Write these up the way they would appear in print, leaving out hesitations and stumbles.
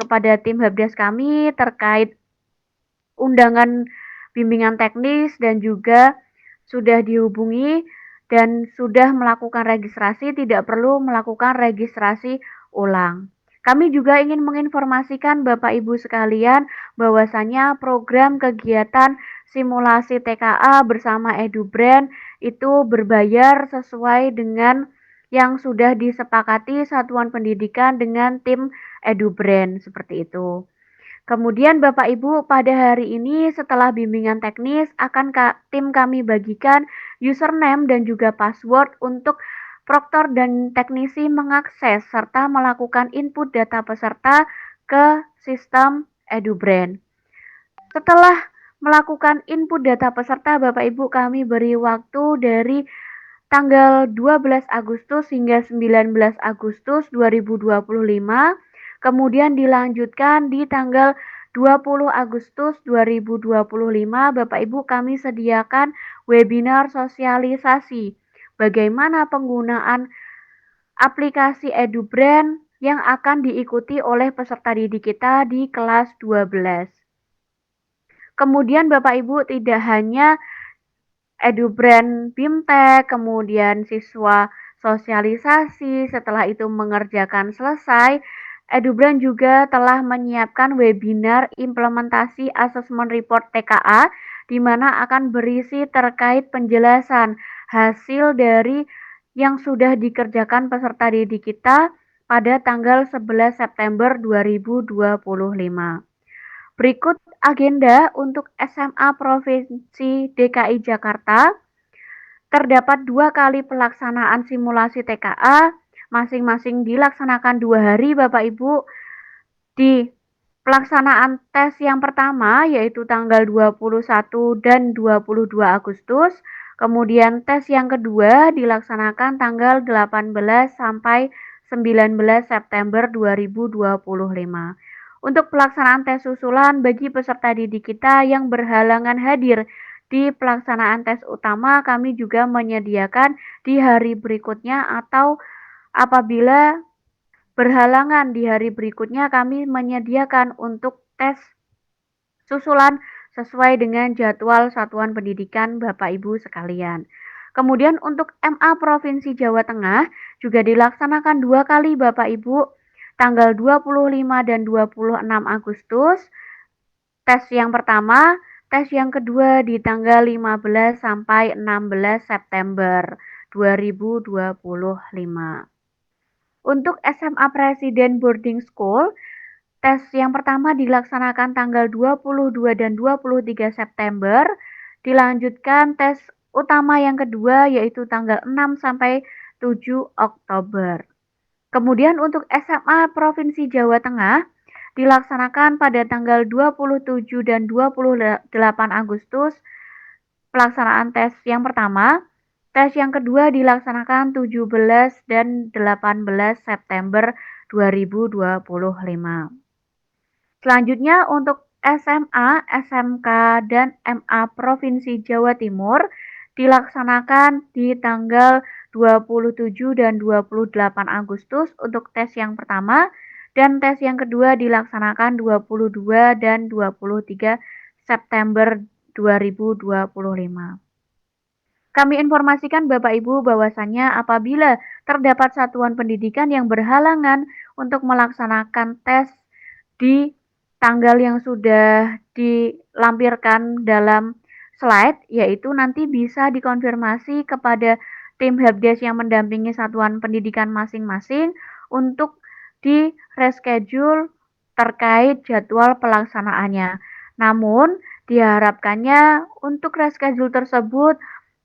kepada tim helpdesk kami terkait undangan bimbingan teknis dan juga sudah dihubungi dan sudah melakukan registrasi, tidak perlu melakukan registrasi ulang. Kami juga ingin menginformasikan Bapak Ibu sekalian bahwasanya program kegiatan simulasi TKA bersama EduBrand itu berbayar sesuai dengan yang sudah disepakati satuan pendidikan dengan tim EduBrand seperti itu. Kemudian Bapak Ibu pada hari ini setelah bimbingan teknis akan tim kami bagikan username dan juga password untuk proktor dan teknisi mengakses serta melakukan input data peserta ke sistem EduBrand. Setelah melakukan input data peserta Bapak Ibu kami beri waktu dari tanggal 12 Agustus hingga 19 Agustus 2025, kemudian dilanjutkan di tanggal 20 Agustus 2025, Bapak Ibu kami sediakan webinar sosialisasi bagaimana penggunaan aplikasi EduBrand yang akan diikuti oleh peserta didik kita di kelas 12. Kemudian Bapak Ibu tidak hanya EduBrand BIMTEK, kemudian siswa sosialisasi, setelah itu mengerjakan selesai, EduBrand juga telah menyiapkan webinar implementasi Assessment Report TKA, di mana akan berisi terkait penjelasan hasil dari yang sudah dikerjakan peserta didik kita pada tanggal 11 September 2025. Berikut agenda untuk SMA Provinsi DKI Jakarta. Terdapat 2 kali pelaksanaan simulasi TKA, masing-masing dilaksanakan 2 hari Bapak Ibu. Di pelaksanaan tes yang pertama yaitu tanggal 21 dan 22 Agustus, kemudian tes yang kedua dilaksanakan tanggal 18 sampai 19 September 2025. Untuk pelaksanaan tes susulan bagi peserta didik kita yang berhalangan hadir di pelaksanaan tes utama, kami juga menyediakan di hari berikutnya atau apabila berhalangan di hari berikutnya kami menyediakan untuk tes susulan sesuai dengan jadwal Satuan Pendidikan Bapak Ibu sekalian. Kemudian untuk MA Provinsi Jawa Tengah juga dilaksanakan 2 kali Bapak Ibu, tanggal 25 dan 26 Agustus. Tes yang pertama, tes yang kedua di tanggal 15 sampai 16 September 2025. Untuk SMA Presiden Boarding School, tes yang pertama dilaksanakan tanggal 22 dan 23 September, dilanjutkan tes utama yang kedua yaitu tanggal 6 sampai 7 Oktober. Kemudian untuk SMA Provinsi Jawa Tengah dilaksanakan pada tanggal 27 dan 28 Agustus pelaksanaan tes yang pertama. Tes yang kedua dilaksanakan 17 dan 18 September 2025. Selanjutnya untuk SMA, SMK, dan MA Provinsi Jawa Timur dilaksanakan di tanggal 27 dan 28 Agustus untuk tes yang pertama, dan tes yang kedua dilaksanakan 22 dan 23 September 2025. Kami informasikan Bapak Ibu bahwasannya apabila terdapat satuan pendidikan yang berhalangan untuk melaksanakan tes di tanggal yang sudah dilampirkan dalam slide, yaitu nanti bisa dikonfirmasi kepada tim helpdesk yang mendampingi satuan pendidikan masing-masing untuk di reschedule terkait jadwal pelaksanaannya. Namun, diharapkannya untuk reschedule tersebut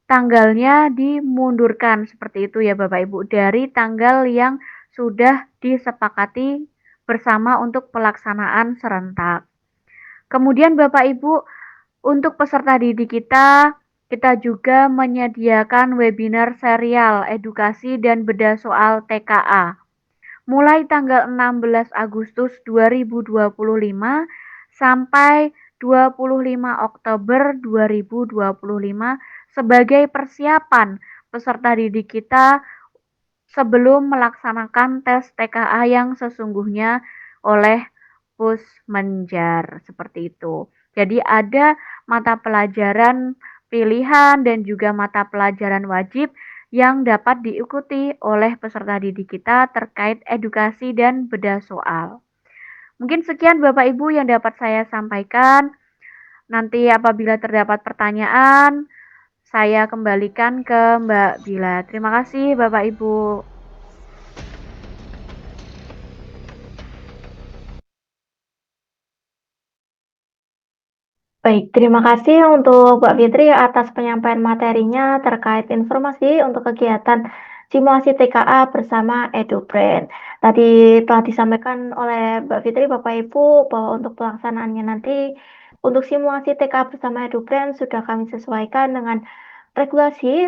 tanggalnya dimundurkan seperti itu ya Bapak Ibu, dari tanggal yang sudah disepakati bersama untuk pelaksanaan serentak. Kemudian Bapak Ibu, untuk peserta didik kita juga menyediakan webinar serial edukasi dan bedah soal TKA. Mulai tanggal 16 Agustus 2025 sampai 25 Oktober 2025 sebagai persiapan peserta didik kita sebelum melaksanakan tes TKA yang sesungguhnya oleh kampus Menjar seperti itu. Jadi ada mata pelajaran pilihan dan juga mata pelajaran wajib yang dapat diikuti oleh peserta didik kita terkait edukasi dan bedah soal. Mungkin sekian Bapak Ibu yang dapat saya sampaikan. Nanti apabila terdapat pertanyaan, saya kembalikan ke Mbak Bila. Terima kasih Bapak Ibu. Baik, terima kasih untuk Mbak Fitri atas penyampaian materinya terkait informasi untuk kegiatan simulasi TKA bersama EduBrain. Tadi telah disampaikan oleh Mbak Fitri, Bapak Ibu, bahwa untuk pelaksanaannya nanti untuk simulasi TKA bersama EduBrain sudah kami sesuaikan dengan regulasi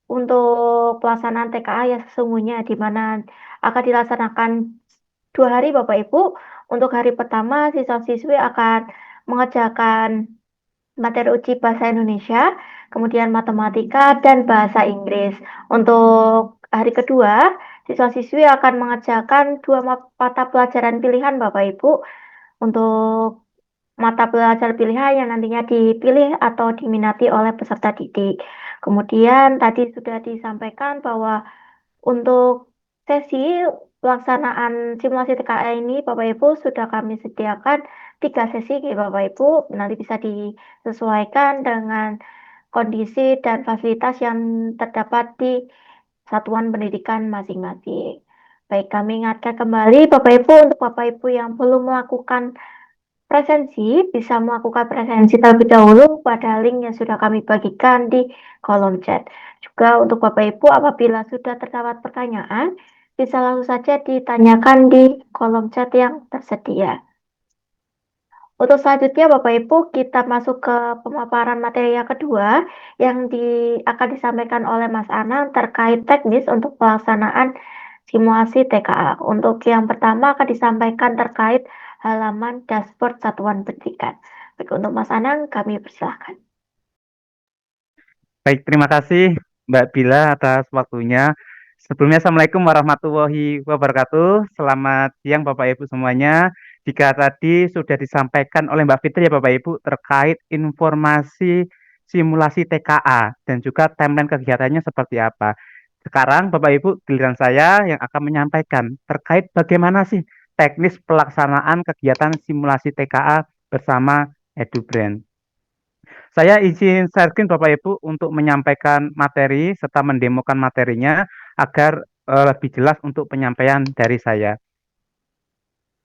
untuk pelaksanaan TKA yang sesungguhnya di mana akan dilaksanakan 2 hari Bapak Ibu. Untuk hari pertama siswa-siswi akan mengerjakan materi uji bahasa Indonesia, kemudian matematika dan bahasa Inggris. Untuk hari kedua, siswa-siswi akan mengerjakan 2 mata pelajaran pilihan Bapak Ibu untuk mata pelajaran pilihan yang nantinya dipilih atau diminati oleh peserta didik. Kemudian tadi sudah disampaikan bahwa untuk sesi pelaksanaan simulasi TKA ini, Bapak Ibu, sudah kami sediakan 3 sesi, Bapak Ibu. Nanti bisa disesuaikan dengan kondisi dan fasilitas yang terdapat di satuan pendidikan masing-masing. Baik, kami ingatkan kembali Bapak Ibu, untuk Bapak Ibu yang belum melakukan presensi, bisa melakukan presensi terlebih dahulu pada link yang sudah kami bagikan di kolom chat. Juga untuk Bapak Ibu, apabila sudah terdapat pertanyaan, bisa langsung saja ditanyakan di kolom chat yang tersedia. Untuk selanjutnya Bapak Ibu, kita masuk ke pemaparan materi yang kedua yang akan disampaikan oleh Mas Anang terkait teknis untuk pelaksanaan simulasi TKA. Untuk yang pertama akan disampaikan terkait halaman dashboard satuan pendidikan. Baik, untuk Mas Anang kami persilahkan. Baik, terima kasih Mbak Bila atas waktunya. Sebelumnya, Assalamualaikum warahmatullahi wabarakatuh. Selamat siang Bapak Ibu semuanya. Jika tadi sudah disampaikan oleh Mbak Fitri ya Bapak Ibu terkait informasi simulasi TKA dan juga timeline kegiatannya seperti apa. Sekarang Bapak Ibu giliran saya yang akan menyampaikan terkait bagaimana sih teknis pelaksanaan kegiatan simulasi TKA bersama EduBrand. Saya izin share screen Bapak Ibu untuk menyampaikan materi serta mendemokan materinya agar lebih jelas untuk penyampaian dari saya.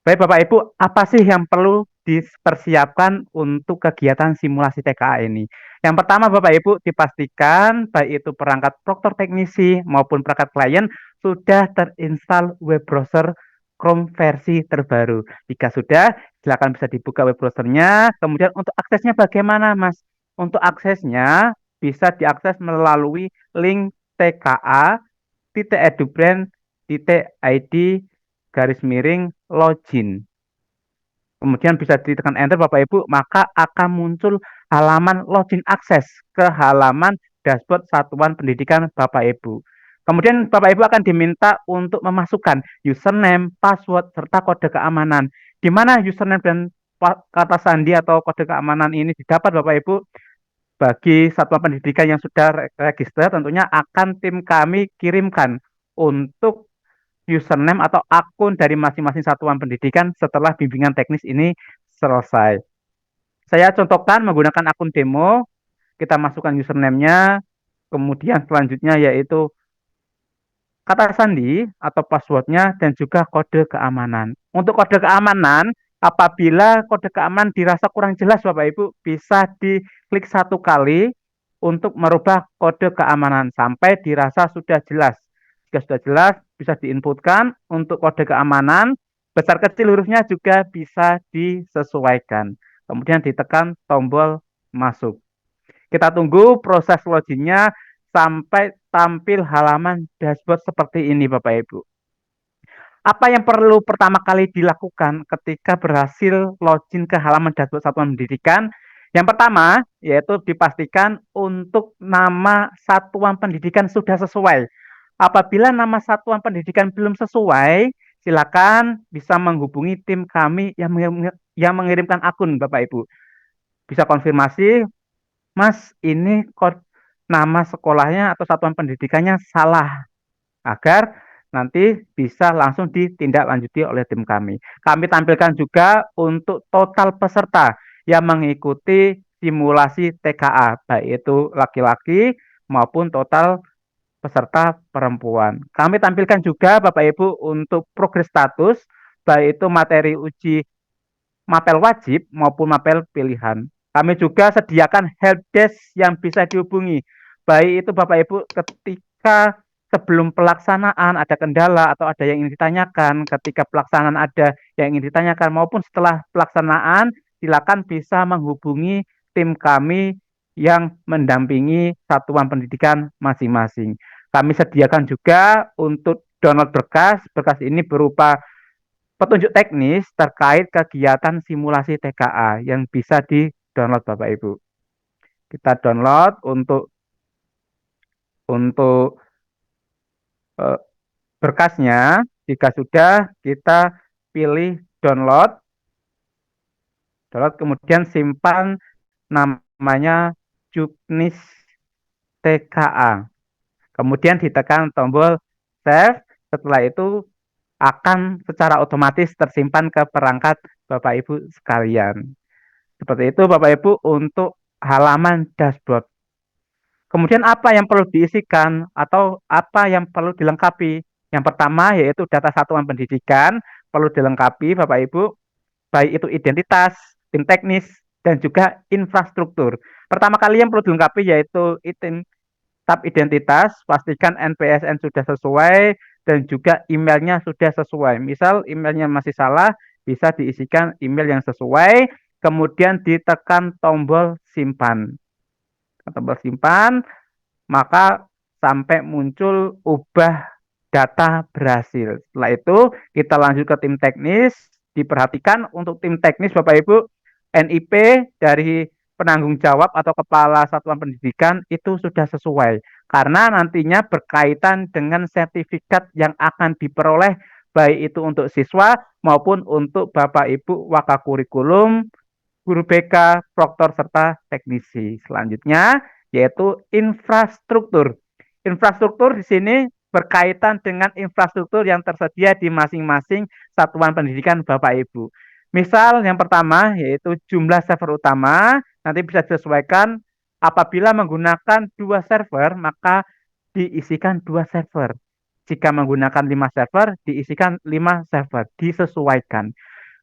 Baik Bapak Ibu, apa sih yang perlu dipersiapkan untuk kegiatan simulasi TKA ini? Yang pertama Bapak Ibu dipastikan baik itu perangkat proktor teknisi maupun perangkat klien sudah terinstall web browser Chrome versi terbaru. Jika sudah, silakan bisa dibuka web browsernya. Kemudian untuk aksesnya bagaimana Mas? Untuk aksesnya bisa diakses melalui link tka.edubrand.id garis miring login. Kemudian bisa ditekan enter Bapak Ibu, maka akan muncul halaman login akses ke halaman dashboard satuan pendidikan Bapak Ibu. Kemudian Bapak Ibu akan diminta untuk memasukkan username, password, serta kode keamanan. Di mana username dan kata sandi atau kode keamanan ini didapat Bapak Ibu? Bagi satuan pendidikan yang sudah register, tentunya akan tim kami kirimkan untuk username atau akun dari masing-masing satuan pendidikan setelah bimbingan teknis ini selesai. Saya contohkan menggunakan akun demo, kita masukkan username-nya, kemudian selanjutnya yaitu kata sandi atau passwordnya dan juga kode keamanan. Untuk kode keamanan, apabila kode keamanan dirasa kurang jelas Bapak Ibu, bisa diklik 1 kali untuk merubah kode keamanan sampai dirasa sudah jelas. Jika sudah jelas, bisa diinputkan untuk kode keamanan, besar kecil hurufnya juga bisa disesuaikan. Kemudian ditekan tombol masuk. Kita tunggu proses loginnya sampai tampil halaman dashboard seperti ini Bapak Ibu. Apa yang perlu pertama kali dilakukan ketika berhasil login ke halaman dashboard satuan pendidikan? Yang pertama, yaitu dipastikan untuk nama satuan pendidikan sudah sesuai. Apabila nama satuan pendidikan belum sesuai, silakan bisa menghubungi tim kami yang mengirimkan akun, Bapak Ibu. Bisa konfirmasi, Mas, ini nama sekolahnya atau satuan pendidikannya salah, agar nanti bisa langsung ditindaklanjuti oleh tim kami. Kami tampilkan juga untuk total peserta yang mengikuti simulasi TKA, baik itu laki-laki maupun total peserta perempuan. Kami tampilkan juga Bapak Ibu untuk progres status, baik itu materi uji mapel wajib maupun mapel pilihan. Kami juga sediakan helpdesk yang bisa dihubungi, baik itu Bapak Ibu ketika sebelum pelaksanaan ada kendala atau ada yang ingin ditanyakan, ketika pelaksanaan ada yang ingin ditanyakan maupun setelah pelaksanaan, silakan bisa menghubungi tim kami yang mendampingi satuan pendidikan masing-masing. Kami sediakan juga untuk download berkas. Berkas ini berupa petunjuk teknis terkait kegiatan simulasi TKA yang bisa di-download Bapak Ibu. Kita download untuk eh, berkasnya. Jika sudah, kita pilih download, kemudian simpan namanya Juknis TKA. Kemudian ditekan tombol save. Setelah itu akan secara otomatis tersimpan ke perangkat Bapak Ibu sekalian. Seperti itu Bapak Ibu untuk halaman dashboard. Kemudian apa yang perlu diisikan atau apa yang perlu dilengkapi? Yang pertama yaitu data satuan pendidikan perlu dilengkapi Bapak Ibu, baik itu identitas, tim teknis, dan juga infrastruktur. Pertama kali yang perlu dilengkapi yaitu tab identitas, pastikan NPSN sudah sesuai dan juga emailnya sudah sesuai. Misal emailnya masih salah, bisa diisikan email yang sesuai, kemudian ditekan tombol simpan. Tombol simpan, maka sampai muncul ubah data berhasil. Setelah itu kita lanjut ke tim teknis. Diperhatikan untuk tim teknis Bapak Ibu, NIP dari penanggung jawab atau kepala satuan pendidikan itu sudah sesuai. Karena nantinya berkaitan dengan sertifikat yang akan diperoleh baik itu untuk siswa maupun untuk Bapak Ibu Wakakurikulum, guru BK, proktor, serta teknisi. Selanjutnya yaitu infrastruktur. Infrastruktur di sini berkaitan dengan infrastruktur yang tersedia di masing-masing satuan pendidikan Bapak Ibu. Misal yang pertama yaitu jumlah server utama, nanti bisa disesuaikan apabila menggunakan 2 server, maka diisikan 2 server. Jika menggunakan 5 server, diisikan 5 server, disesuaikan.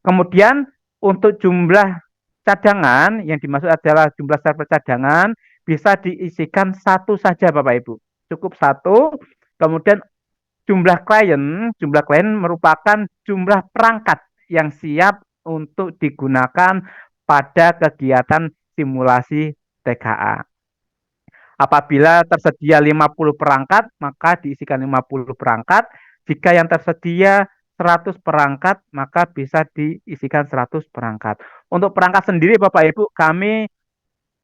Kemudian untuk jumlah cadangan, yang dimaksud adalah jumlah server cadangan, bisa diisikan 1 saja Bapak Ibu. Cukup 1. Kemudian jumlah klien merupakan jumlah perangkat yang siap untuk digunakan pada kegiatan simulasi TKA. Apabila tersedia 50 perangkat, maka diisikan 50 perangkat. Jika yang tersedia 100 perangkat, maka bisa diisikan 100 perangkat. Untuk perangkat sendiri Bapak Ibu, kami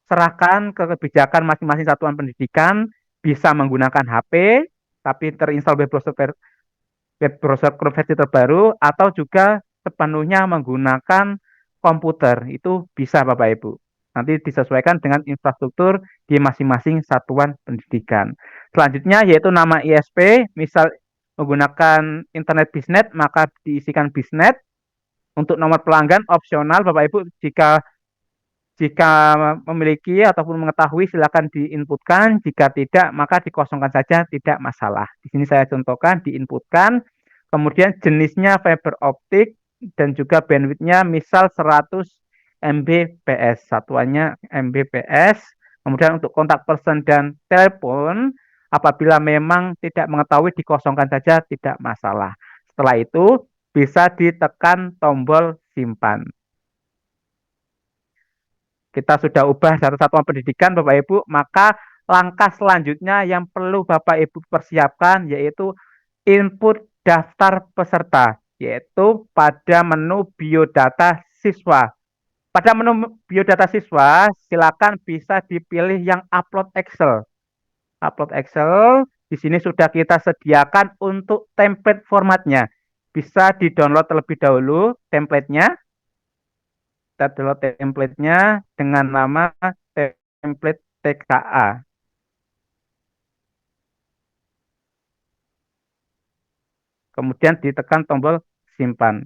serahkan ke kebijakan masing-masing satuan pendidikan, bisa menggunakan HP, tapi terinstall web browser versi terbaru, atau juga sepenuhnya menggunakan komputer. Itu bisa Bapak Ibu. Nanti disesuaikan dengan infrastruktur di masing-masing satuan pendidikan. Selanjutnya yaitu nama ISP, misal menggunakan internet bisnet, maka diisikan bisnet. Untuk nomor pelanggan opsional Bapak Ibu, jika memiliki ataupun mengetahui silakan diinputkan, jika tidak maka dikosongkan saja, tidak masalah. Di sini saya contohkan diinputkan, kemudian jenisnya fiber optik dan juga bandwidthnya misal 100 Mbps, satuannya Mbps. Kemudian untuk kontak person dan telepon, apabila memang tidak mengetahui dikosongkan saja, tidak masalah. Setelah itu bisa ditekan tombol simpan. Kita sudah ubah data satuan pendidikan Bapak Ibu, maka langkah selanjutnya yang perlu Bapak Ibu persiapkan yaitu input daftar peserta, yaitu pada menu biodata siswa. Pada menu biodata siswa, silakan bisa dipilih yang upload Excel. Upload Excel, di sini sudah kita sediakan untuk template formatnya. bisa di-download terlebih dahulu template-nya. Kita download template-nya dengan nama template TKA. Kemudian ditekan tombol simpan.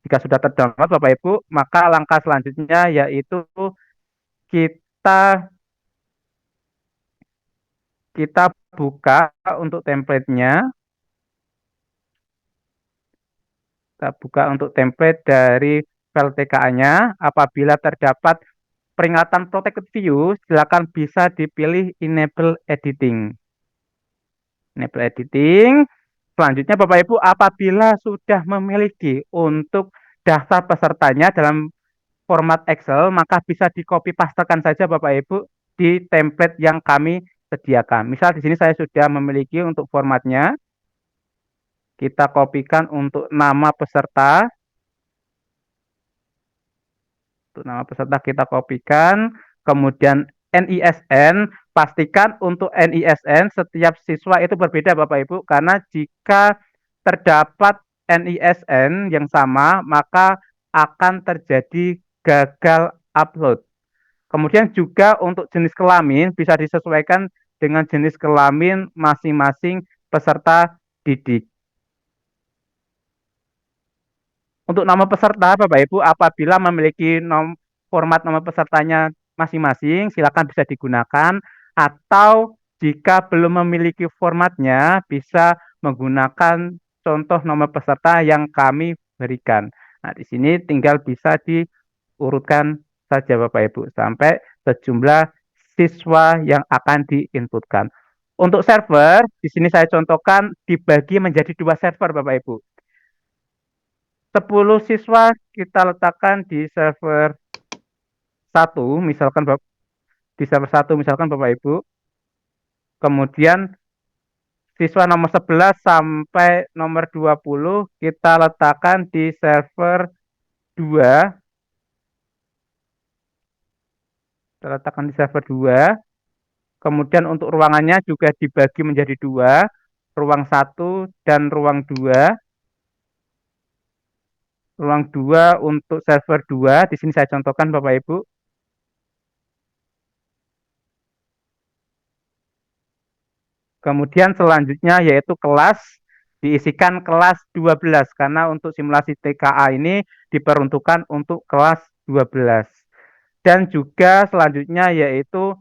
Jika sudah terdownload Bapak Ibu, maka langkah selanjutnya yaitu kita kita buka untuk template-nya. Kita buka untuk template dari file TKA-nya. Apabila terdapat peringatan protected view, silakan bisa dipilih enable editing. Enable editing. Selanjutnya Bapak Ibu, apabila sudah memiliki untuk daftar pesertanya dalam format Excel, maka bisa di copy pastekan saja Bapak Ibu di template yang kami sediakan. Misal di sini saya sudah memiliki untuk formatnya. Kita kopikan untuk nama peserta. Untuk nama peserta kita kopikan. Kemudian NISN, pastikan untuk NISN setiap siswa itu berbeda Bapak Ibu. Karena jika terdapat NISN yang sama, maka akan terjadi gagal upload. Kemudian juga untuk jenis kelamin bisa disesuaikan dengan jenis kelamin masing-masing peserta didik. Untuk nama peserta, Bapak Ibu, apabila memiliki format nama pesertanya masing-masing, silakan bisa digunakan. Atau jika belum memiliki formatnya, bisa menggunakan contoh nama peserta yang kami berikan. Nah, di sini tinggal bisa diurutkan saja Bapak Ibu sampai sejumlah siswa yang akan diinputkan. Untuk server, di sini saya contohkan dibagi menjadi 2 server Bapak Ibu. 10 siswa kita letakkan di server 1, misalkan di server 1 misalkan Bapak Ibu. Kemudian siswa nomor 11 sampai nomor 20 kita letakkan di server 2. Kita letakkan di server 2. Kemudian untuk ruangannya juga dibagi menjadi 2, ruang 1 dan ruang 2. Ruang 2 untuk server 2, di sini saya contohkan Bapak Ibu. Kemudian selanjutnya yaitu kelas, diisikan kelas 12 karena untuk simulasi TKA ini diperuntukkan untuk kelas 12. Dan juga selanjutnya yaitu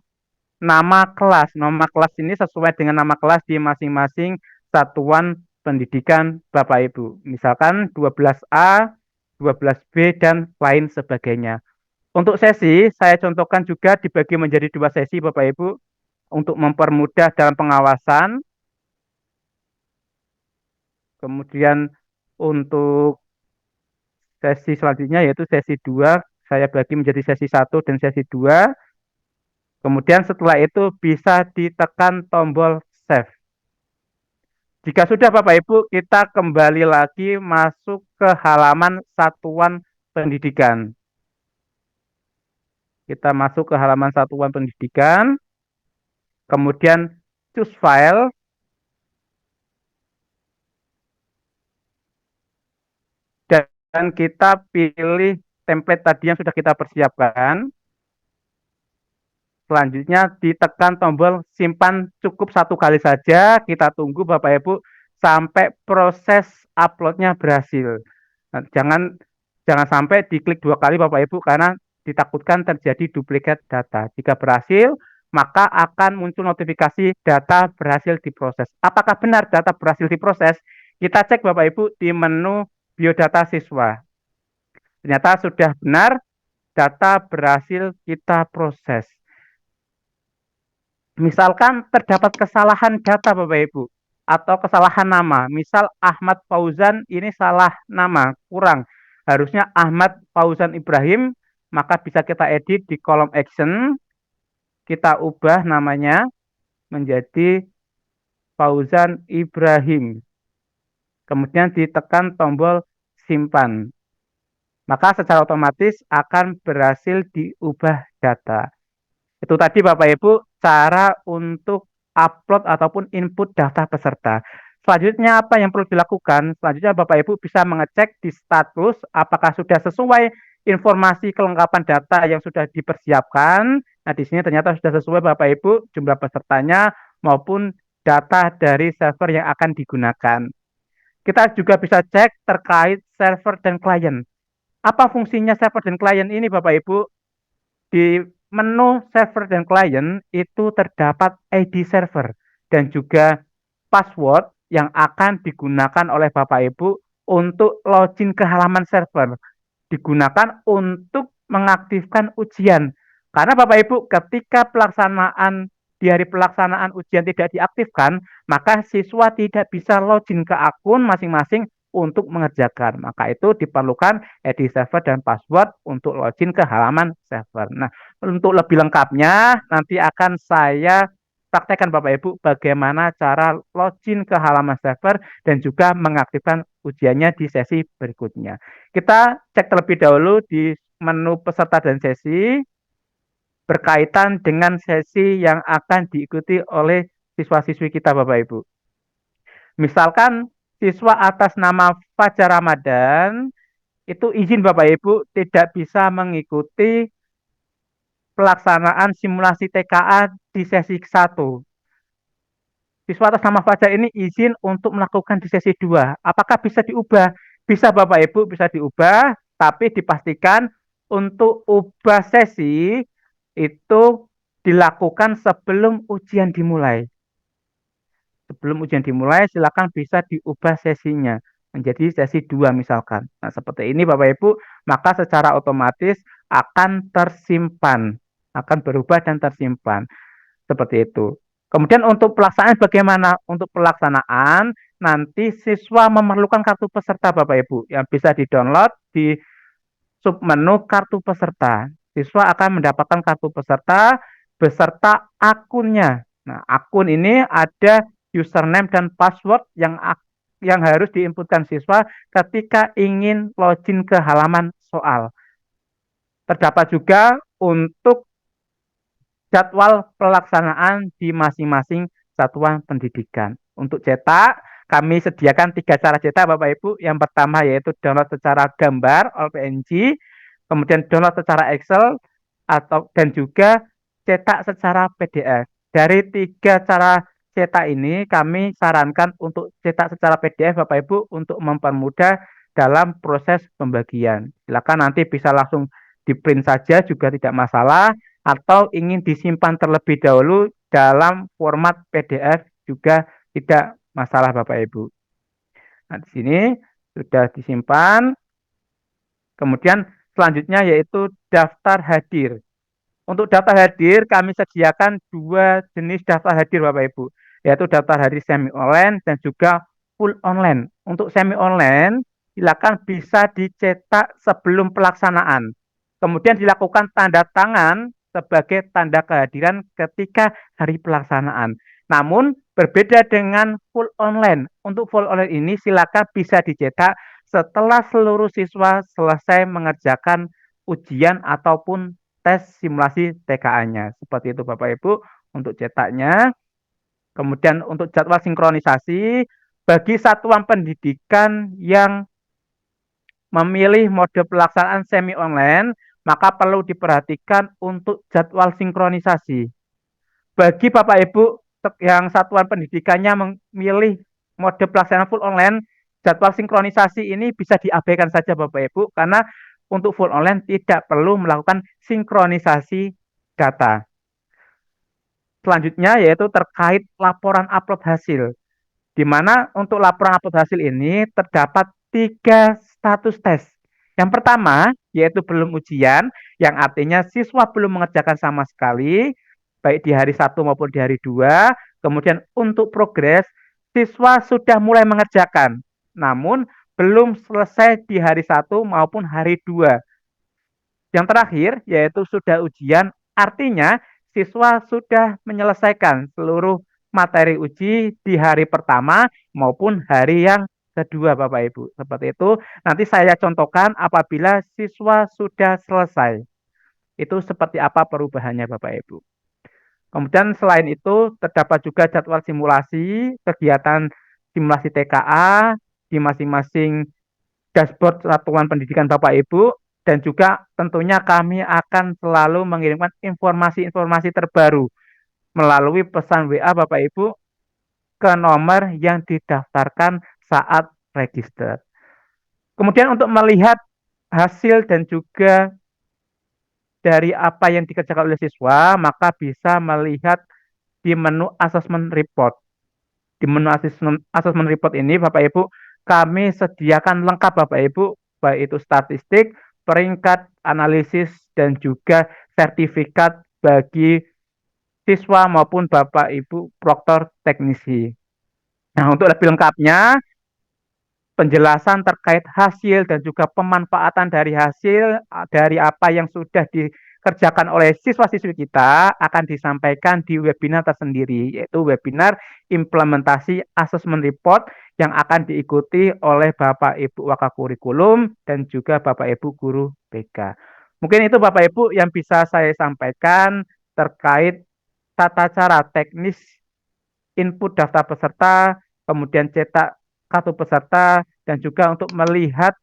nama kelas. Nama kelas ini sesuai dengan nama kelas di masing-masing satuan pendidikan Bapak Ibu. Misalkan 12A, 12B, dan lain sebagainya. Untuk sesi, saya contohkan juga dibagi menjadi 2 sesi Bapak Ibu untuk mempermudah dalam pengawasan. Kemudian untuk sesi selanjutnya yaitu sesi 2, saya bagi menjadi sesi 1 dan sesi 2. Kemudian setelah itu bisa ditekan tombol save. Jika sudah Bapak Ibu, kita kembali lagi masuk ke halaman satuan pendidikan. Kita masuk ke halaman satuan pendidikan. Kemudian choose file. Dan kita pilih template tadi yang sudah kita persiapkan. Selanjutnya ditekan tombol simpan cukup 1 kali saja. Kita tunggu Bapak Ibu sampai proses uploadnya berhasil. Nah, jangan sampai diklik 2 kali Bapak Ibu karena ditakutkan terjadi duplikat data. Jika berhasil, maka akan muncul notifikasi data berhasil diproses. Apakah benar data berhasil diproses? Kita cek Bapak Ibu di menu biodata siswa. Ternyata sudah benar, data berhasil kita proses. Misalkan terdapat kesalahan data Bapak Ibu atau kesalahan nama. Misal Ahmad Fauzan ini salah nama, kurang. Harusnya Ahmad Fauzan Ibrahim, maka bisa kita edit di kolom action. Kita ubah namanya menjadi Fauzan Ibrahim. Kemudian ditekan tombol simpan. Maka secara otomatis akan berhasil diubah data. Itu tadi Bapak Ibu cara untuk upload ataupun input daftar peserta. Selanjutnya apa yang perlu dilakukan? Selanjutnya Bapak Ibu bisa mengecek di status apakah sudah sesuai informasi kelengkapan data yang sudah dipersiapkan. Nah, di sini ternyata sudah sesuai Bapak Ibu jumlah pesertanya maupun data dari server yang akan digunakan. Kita juga bisa cek terkait server dan klien. Apa fungsinya server dan klien ini Bapak Ibu? Di menu server dan klien itu terdapat ID server dan juga password yang akan digunakan oleh Bapak Ibu untuk login ke halaman server. Digunakan untuk mengaktifkan ujian. Karena Bapak Ibu ketika pelaksanaan di hari pelaksanaan ujian tidak diaktifkan, maka siswa tidak bisa login ke akun masing-masing untuk mengerjakan. Maka itu diperlukan ID server dan password untuk login ke halaman server. Nah, untuk lebih lengkapnya nanti akan saya praktekkan Bapak Ibu bagaimana cara login ke halaman server dan juga mengaktifkan ujiannya di sesi berikutnya. Kita cek terlebih dahulu di menu peserta dan sesi berkaitan dengan sesi yang akan diikuti oleh siswa-siswi kita Bapak Ibu. Misalkan siswa atas nama Fajar Ramadan itu izin Bapak Ibu tidak bisa mengikuti pelaksanaan simulasi TKA di sesi 1. Siswa atas nama Fajar ini izin untuk melakukan di sesi 2. Apakah bisa diubah? Bisa Bapak Ibu, bisa diubah, tapi dipastikan untuk ubah sesi itu dilakukan sebelum ujian dimulai. Sebelum ujian dimulai, silakan bisa diubah sesinya menjadi sesi 2 misalkan. Nah, seperti ini Bapak Ibu, maka secara otomatis akan tersimpan, akan berubah dan tersimpan. Seperti itu. Kemudian untuk pelaksanaan bagaimana? Untuk pelaksanaan nanti siswa memerlukan kartu peserta Bapak Ibu yang bisa di-download di submenu kartu peserta. Siswa akan mendapatkan kartu peserta beserta akunnya. Nah, akun ini ada username dan password yang harus diinputkan siswa ketika ingin login ke halaman soal. Terdapat juga untuk jadwal pelaksanaan di masing-masing satuan pendidikan. Untuk cetak, kami sediakan 3 cara cetak Bapak Ibu. Yang pertama yaitu download secara gambar OPNG, kemudian download secara Excel, dan juga cetak secara PDF. Dari 3 cara cetak ini, kami sarankan untuk cetak secara PDF Bapak Ibu untuk mempermudah dalam proses pembagian. Silakan nanti bisa langsung di print saja juga tidak masalah, atau ingin disimpan terlebih dahulu dalam format PDF juga tidak masalah Bapak Ibu. Nah, di sini sudah disimpan. Kemudian selanjutnya yaitu daftar hadir. Untuk daftar hadir kami sediakan 2 jenis daftar hadir Bapak Ibu, yaitu daftar hadir semi online dan juga full online. Untuk semi online silakan bisa dicetak sebelum pelaksanaan. Kemudian dilakukan tanda tangan sebagai tanda kehadiran ketika hari pelaksanaan. Namun berbeda dengan full online. Untuk full online ini silakan bisa dicetak setelah seluruh siswa selesai mengerjakan ujian ataupun tes simulasi TKA-nya. Seperti itu Bapak Ibu untuk cetaknya. Kemudian untuk jadwal sinkronisasi bagi satuan pendidikan yang memilih mode pelaksanaan semi online, maka perlu diperhatikan untuk jadwal sinkronisasi. Bagi Bapak Ibu yang satuan pendidikannya memilih mode pelaksanaan full online, jadwal sinkronisasi ini bisa diabaikan saja Bapak Ibu, karena untuk full online tidak perlu melakukan sinkronisasi data. Selanjutnya yaitu terkait laporan upload hasil, di mana untuk laporan upload hasil ini terdapat 3 status tes. Yang pertama yaitu belum ujian, yang artinya siswa belum mengerjakan sama sekali, baik di hari 1 maupun di hari 2. Kemudian untuk progres, siswa sudah mulai mengerjakan, namun belum selesai di hari 1 maupun hari 2. Yang terakhir yaitu sudah ujian, artinya siswa sudah menyelesaikan seluruh materi uji di hari pertama maupun hari yang kedua Bapak Ibu. Seperti itu, nanti saya contohkan apabila siswa sudah selesai. Itu seperti apa perubahannya Bapak Ibu. Kemudian selain itu terdapat juga jadwal simulasi kegiatan simulasi TKA di masing-masing dashboard satuan pendidikan Bapak Ibu, dan juga tentunya kami akan selalu mengirimkan informasi-informasi terbaru melalui pesan WA Bapak Ibu ke nomor yang didaftarkan saat register. Kemudian untuk melihat hasil dan juga dari apa yang dikerjakan oleh siswa, maka bisa melihat di menu assessment report. Di menu assessment report ini, Bapak Ibu, kami sediakan lengkap Bapak Ibu, baik itu statistik, peringkat, analisis, dan juga sertifikat bagi siswa maupun Bapak Ibu proktor teknisi. Nah, untuk lebih lengkapnya, penjelasan terkait hasil dan juga pemanfaatan dari hasil dari apa yang sudah dikerjakan oleh siswa-siswi kita akan disampaikan di webinar tersendiri, yaitu webinar implementasi assessment report yang akan diikuti oleh Bapak Ibu Wakakurikulum dan juga Bapak Ibu guru BK. Mungkin itu Bapak Ibu yang bisa saya sampaikan terkait tata cara teknis input daftar peserta, kemudian cetak kartu peserta, dan juga untuk melihat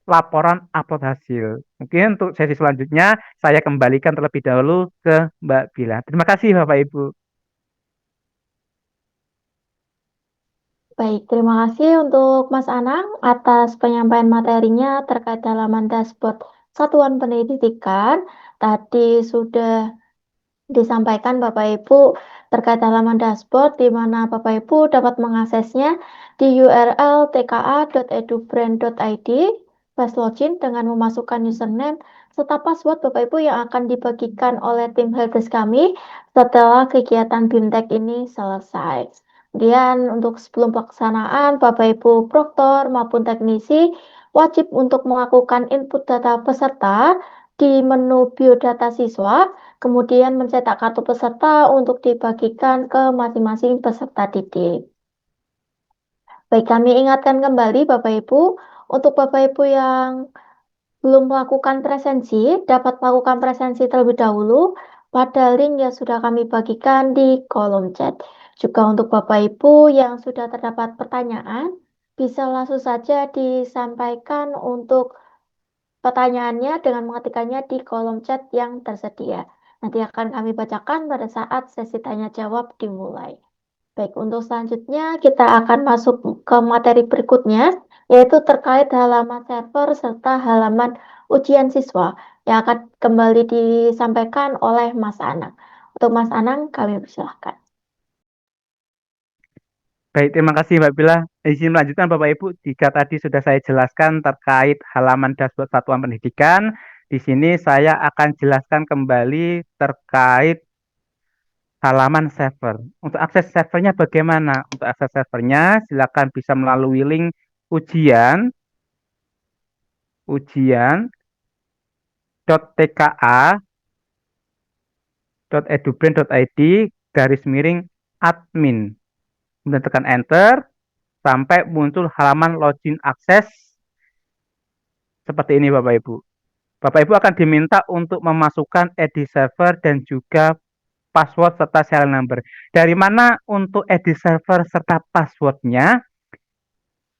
laporan upload hasil. Mungkin untuk sesi selanjutnya saya kembalikan terlebih dahulu ke Mbak Bila. Terima kasih Bapak Ibu. Baik, terima kasih untuk Mas Anang atas penyampaian materinya terkait halaman dashboard Satuan Pendidikan. Tadi sudah disampaikan Bapak Ibu terkait halaman dashboard di mana Bapak Ibu dapat mengaksesnya di URL tka.edubrand.id/login dengan memasukkan username serta password Bapak Ibu yang akan dibagikan oleh tim helpdesk kami setelah kegiatan BIMTEK ini selesai. Kemudian untuk sebelum pelaksanaan Bapak Ibu proktor maupun teknisi wajib untuk melakukan input data peserta di menu biodata siswa, kemudian mencetak kartu peserta untuk dibagikan ke masing-masing peserta didik. Baik, kami ingatkan kembali Bapak Ibu, untuk Bapak Ibu yang belum melakukan presensi, dapat melakukan presensi terlebih dahulu pada link yang sudah kami bagikan di kolom chat. Juga untuk Bapak Ibu yang sudah terdapat pertanyaan, bisa langsung saja disampaikan untuk pertanyaannya dengan mengetikkannya di kolom chat yang tersedia. Nanti akan kami bacakan pada saat sesi tanya jawab dimulai. Baik, untuk selanjutnya kita akan masuk ke materi berikutnya, yaitu terkait halaman server serta halaman ujian siswa yang akan kembali disampaikan oleh Mas Anang. Untuk Mas Anang, kami persilahkan. Baik, terima kasih Mbak Bila. Izin melanjutkan Bapak Ibu, jika tadi sudah saya jelaskan terkait halaman dashboard satuan pendidikan, di sini saya akan jelaskan kembali terkait halaman server. Untuk akses servernya bagaimana? Untuk akses servernya silakan bisa melalui link ujian.tka.edubrand.id/admin. Kemudian tekan enter sampai muncul halaman login akses seperti ini Bapak Ibu. Bapak Ibu akan diminta untuk memasukkan ID server dan juga password serta serial number. Dari mana untuk ID server serta passwordnya?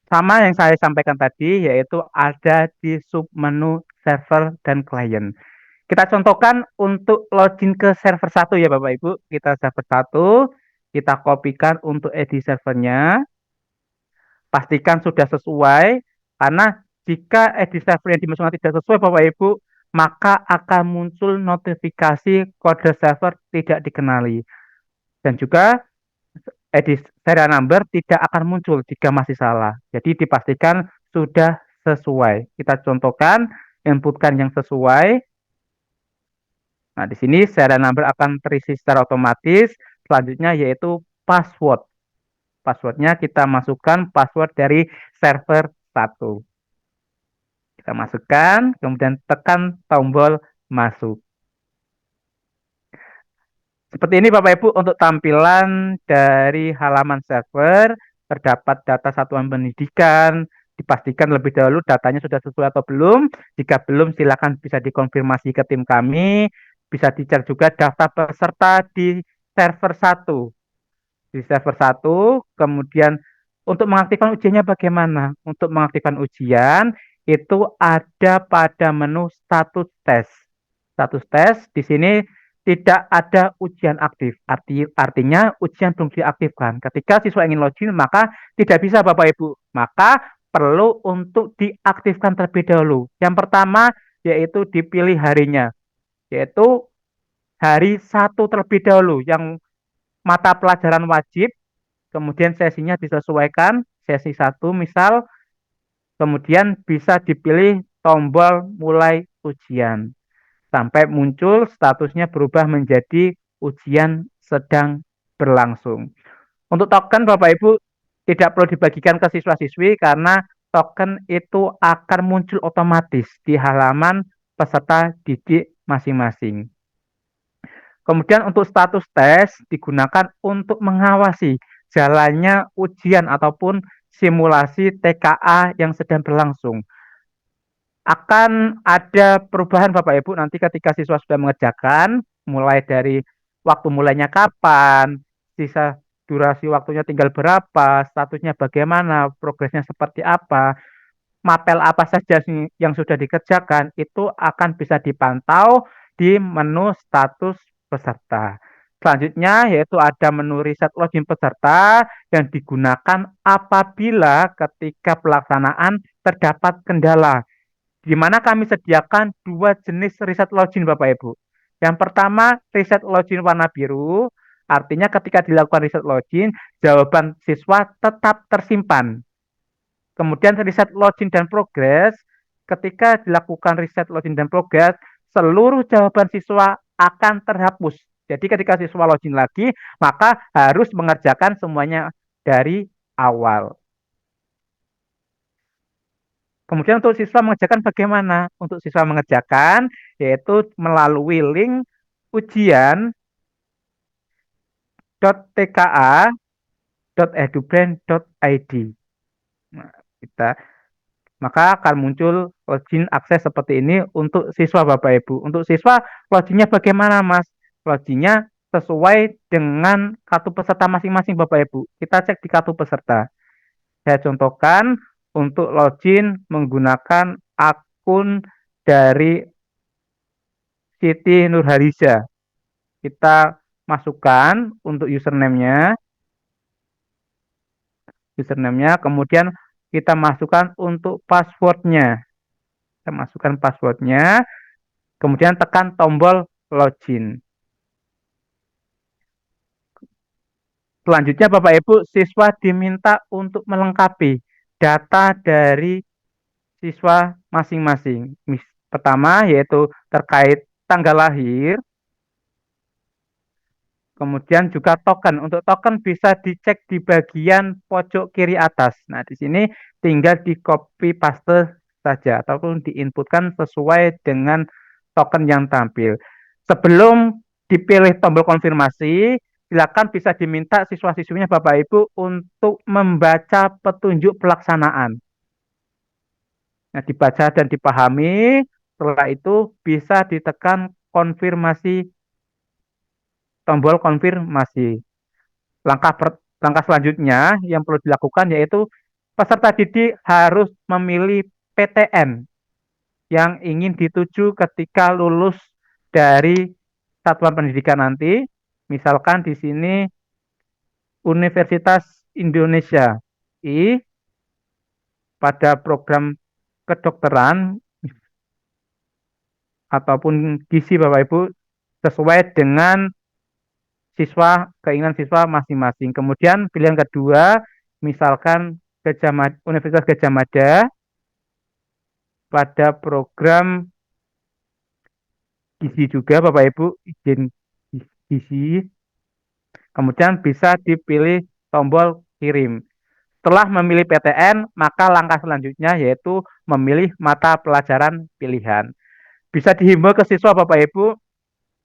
Sama yang saya sampaikan tadi, yaitu ada di submenu server dan client. Kita contohkan untuk login ke server 1 ya Bapak Ibu. Kita server 1, kita kopikan untuk ID servernya. Pastikan sudah sesuai, karena jika ID server yang dimasukkan tidak sesuai Bapak Ibu, maka akan muncul notifikasi kode server tidak dikenali. Dan juga ID serial number tidak akan muncul jika masih salah. Jadi dipastikan sudah sesuai. Kita contohkan, inputkan yang sesuai. Nah, di sini serial number akan terisi secara otomatis. Selanjutnya yaitu password. Passwordnya kita masukkan password dari server 1. Kita masukkan, kemudian tekan tombol masuk. Seperti ini Bapak Ibu untuk tampilan dari halaman server, terdapat data satuan pendidikan, dipastikan lebih dahulu datanya sudah sesuai atau belum. Jika belum silakan bisa dikonfirmasi ke tim kami, bisa dicek juga daftar peserta di server 1. Di server 1, kemudian Untuk mengaktifkan ujiannya bagaimana? Untuk mengaktifkan ujian itu ada pada menu status tes. Status tes di sini tidak ada ujian aktif. Artinya ujian belum diaktifkan. Ketika siswa ingin login maka tidak bisa Bapak Ibu. Maka perlu untuk diaktifkan terlebih dahulu. Yang pertama yaitu dipilih harinya, yaitu hari 1 terlebih dahulu yang mata pelajaran wajib, kemudian sesinya disesuaikan, sesi 1 misal, kemudian bisa dipilih tombol mulai ujian sampai muncul statusnya berubah menjadi ujian sedang berlangsung. Untuk token Bapak Ibu tidak perlu dibagikan ke siswa-siswi karena token itu akan muncul otomatis di halaman peserta didik masing-masing. Kemudian untuk status tes digunakan untuk mengawasi jalannya ujian ataupun simulasi TKA yang sedang berlangsung. Akan ada perubahan Bapak Ibu nanti ketika siswa sudah mengerjakan, mulai dari waktu mulainya kapan, sisa durasi waktunya tinggal berapa, statusnya bagaimana, progresnya seperti apa, mapel apa saja yang sudah dikerjakan, itu akan bisa dipantau di menu status peserta. Selanjutnya yaitu ada menu riset login peserta yang digunakan apabila ketika pelaksanaan terdapat kendala, di mana kami sediakan 2 jenis riset login Bapak Ibu. Yang pertama, riset login warna biru, artinya ketika dilakukan riset login, jawaban siswa tetap tersimpan. Kemudian riset login dan progres, ketika dilakukan riset login dan progres, seluruh jawaban siswa akan terhapus. Jadi ketika siswa login lagi, maka harus mengerjakan semuanya dari awal. Kemudian untuk siswa mengerjakan bagaimana? Untuk siswa mengerjakan yaitu melalui link ujian.tka.edubrand.id. Nah, maka akan muncul login akses seperti ini untuk siswa Bapak Ibu. Untuk siswa loginnya bagaimana Mas? Loginnya sesuai dengan kartu peserta masing-masing Bapak Ibu. Kita cek di kartu peserta. Saya contohkan untuk login menggunakan akun dari Siti Nurhaliza. Kita masukkan untuk username-nya, kemudian kita masukkan untuk passwordnya. Kita masukkan passwordnya, kemudian tekan tombol login. Selanjutnya Bapak Ibu, siswa diminta untuk melengkapi data dari siswa masing-masing. Pertama yaitu terkait tanggal lahir, kemudian juga token. Untuk token bisa dicek di bagian pojok kiri atas. Nah, di sini tinggal di copy paste saja ataupun diinputkan sesuai dengan token yang tampil. Sebelum dipilih tombol konfirmasi, silakan bisa diminta siswa-siswinya Bapak Ibu untuk membaca petunjuk pelaksanaan. Nah, dibaca dan dipahami, setelah itu bisa ditekan konfirmasi, tombol konfirmasi. Langkah selanjutnya yang perlu dilakukan yaitu peserta didik harus memilih PTN yang ingin dituju ketika lulus dari satuan pendidikan nanti. Misalkan di sini Universitas Indonesia I pada program kedokteran ataupun gizi Bapak Ibu sesuai dengan keinginan siswa masing-masing. Kemudian pilihan kedua, misalkan Universitas Gadjah Mada pada program gizi juga Bapak Ibu, izin gizi. Kemudian bisa dipilih tombol kirim. Setelah memilih PTN, maka langkah selanjutnya yaitu memilih mata pelajaran pilihan. Bisa dihimbau ke siswa Bapak Ibu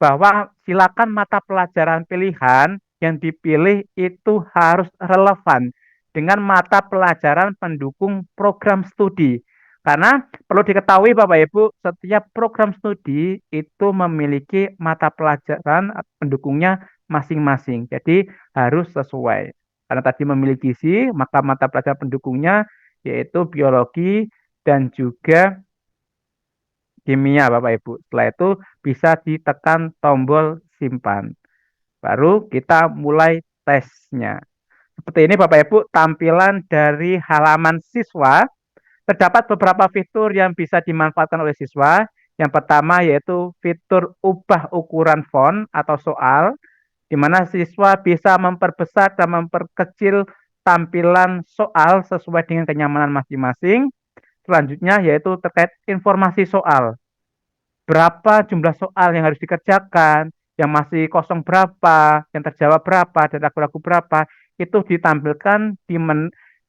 bahwa silakan mata pelajaran pilihan yang dipilih itu harus relevan dengan mata pelajaran pendukung program studi. Karena perlu diketahui Bapak Ibu, setiap program studi itu memiliki mata pelajaran pendukungnya masing-masing. Jadi harus sesuai. Karena tadi memilih gizi, maka mata pelajaran pendukungnya yaitu biologi dan juga kimia, Bapak Ibu. Setelah itu bisa ditekan tombol simpan. Baru kita mulai tesnya. Seperti ini Bapak Ibu tampilan dari halaman siswa. Terdapat beberapa fitur yang bisa dimanfaatkan oleh siswa. Yang pertama yaitu fitur ubah ukuran font atau soal, di mana siswa bisa memperbesar dan memperkecil tampilan soal sesuai dengan kenyamanan masing-masing. Selanjutnya yaitu terkait informasi soal. Berapa jumlah soal yang harus dikerjakan, yang masih kosong berapa, yang terjawab berapa, dan ragu-ragu berapa, itu ditampilkan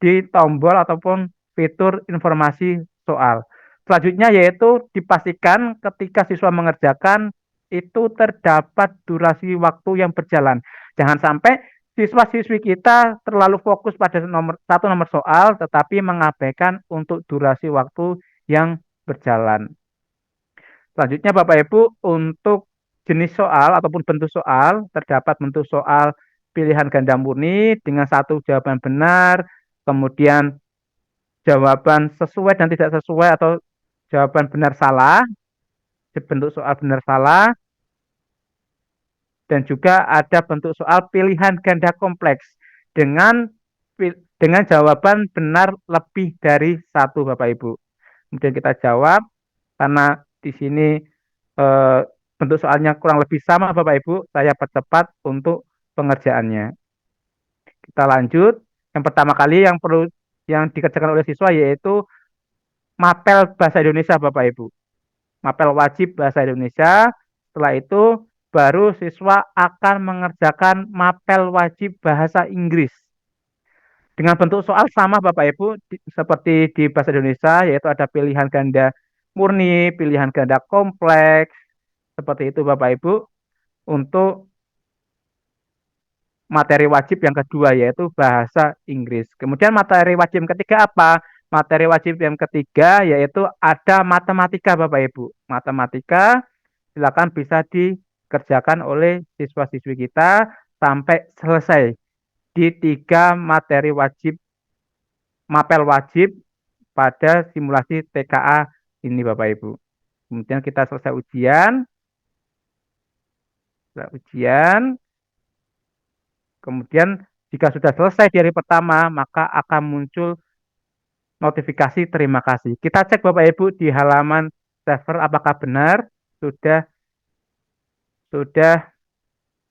di tombol ataupun fitur informasi soal. Selanjutnya yaitu dipastikan ketika siswa mengerjakan itu terdapat durasi waktu yang berjalan. Jangan sampai siswa-siswi kita terlalu fokus pada nomor soal, tetapi mengabaikan untuk durasi waktu yang berjalan. Selanjutnya Bapak Ibu untuk jenis soal ataupun bentuk soal, terdapat bentuk soal pilihan ganda murni dengan satu jawaban benar, kemudian jawaban sesuai dan tidak sesuai atau jawaban benar salah, bentuk soal benar salah, dan juga ada bentuk soal pilihan ganda kompleks dengan jawaban benar lebih dari satu Bapak Ibu. Kemudian kita jawab karena di sini bentuk soalnya kurang lebih sama Bapak Ibu, saya percepat untuk pengerjaannya. Kita lanjut. Yang pertama kali yang dikerjakan oleh siswa yaitu mapel bahasa Indonesia Bapak Ibu. Mapel wajib bahasa Indonesia. Setelah itu baru siswa akan mengerjakan mapel wajib bahasa Inggris. Dengan bentuk soal sama Bapak Ibu seperti di bahasa Indonesia yaitu ada pilihan ganda murni, pilihan ganda kompleks, seperti itu Bapak Ibu untuk materi wajib yang kedua yaitu bahasa Inggris. Kemudian materi wajib yang ketiga apa? Materi wajib yang ketiga yaitu ada matematika Bapak Ibu. Matematika silakan bisa dikerjakan oleh siswa-siswi kita sampai selesai di 3 materi wajib, mapel wajib pada simulasi TKA ini Bapak Ibu. Kemudian kita selesai ujian. Kemudian jika sudah selesai di hari pertama, maka akan muncul notifikasi terima kasih. Kita cek Bapak Ibu di halaman server apakah benar sudah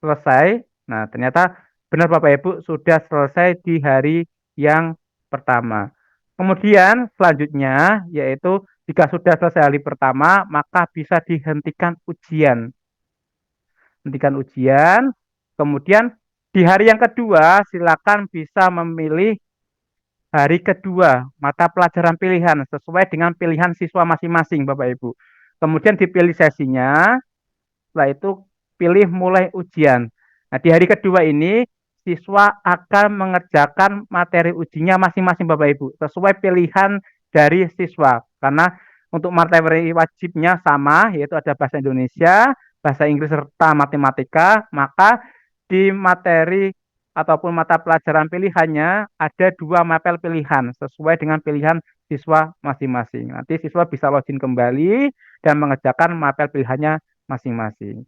selesai. Nah, ternyata benar Bapak Ibu sudah selesai di hari yang pertama. Kemudian selanjutnya yaitu jika sudah selesai hari pertama, maka bisa dihentikan ujian. Hentikan ujian. Kemudian di hari yang kedua silakan bisa memilih hari kedua mata pelajaran pilihan sesuai dengan pilihan siswa masing-masing Bapak Ibu. Kemudian dipilih sesinya, setelah itu pilih mulai ujian. Nah, di hari kedua ini siswa akan mengerjakan materi ujinya masing-masing Bapak Ibu sesuai pilihan dari siswa. Karena untuk materi wajibnya sama yaitu ada bahasa Indonesia, bahasa Inggris serta matematika, maka di materi ataupun mata pelajaran pilihannya ada 2 mapel pilihan sesuai dengan pilihan siswa masing-masing. Nanti siswa bisa login kembali dan mengerjakan mapel pilihannya masing-masing.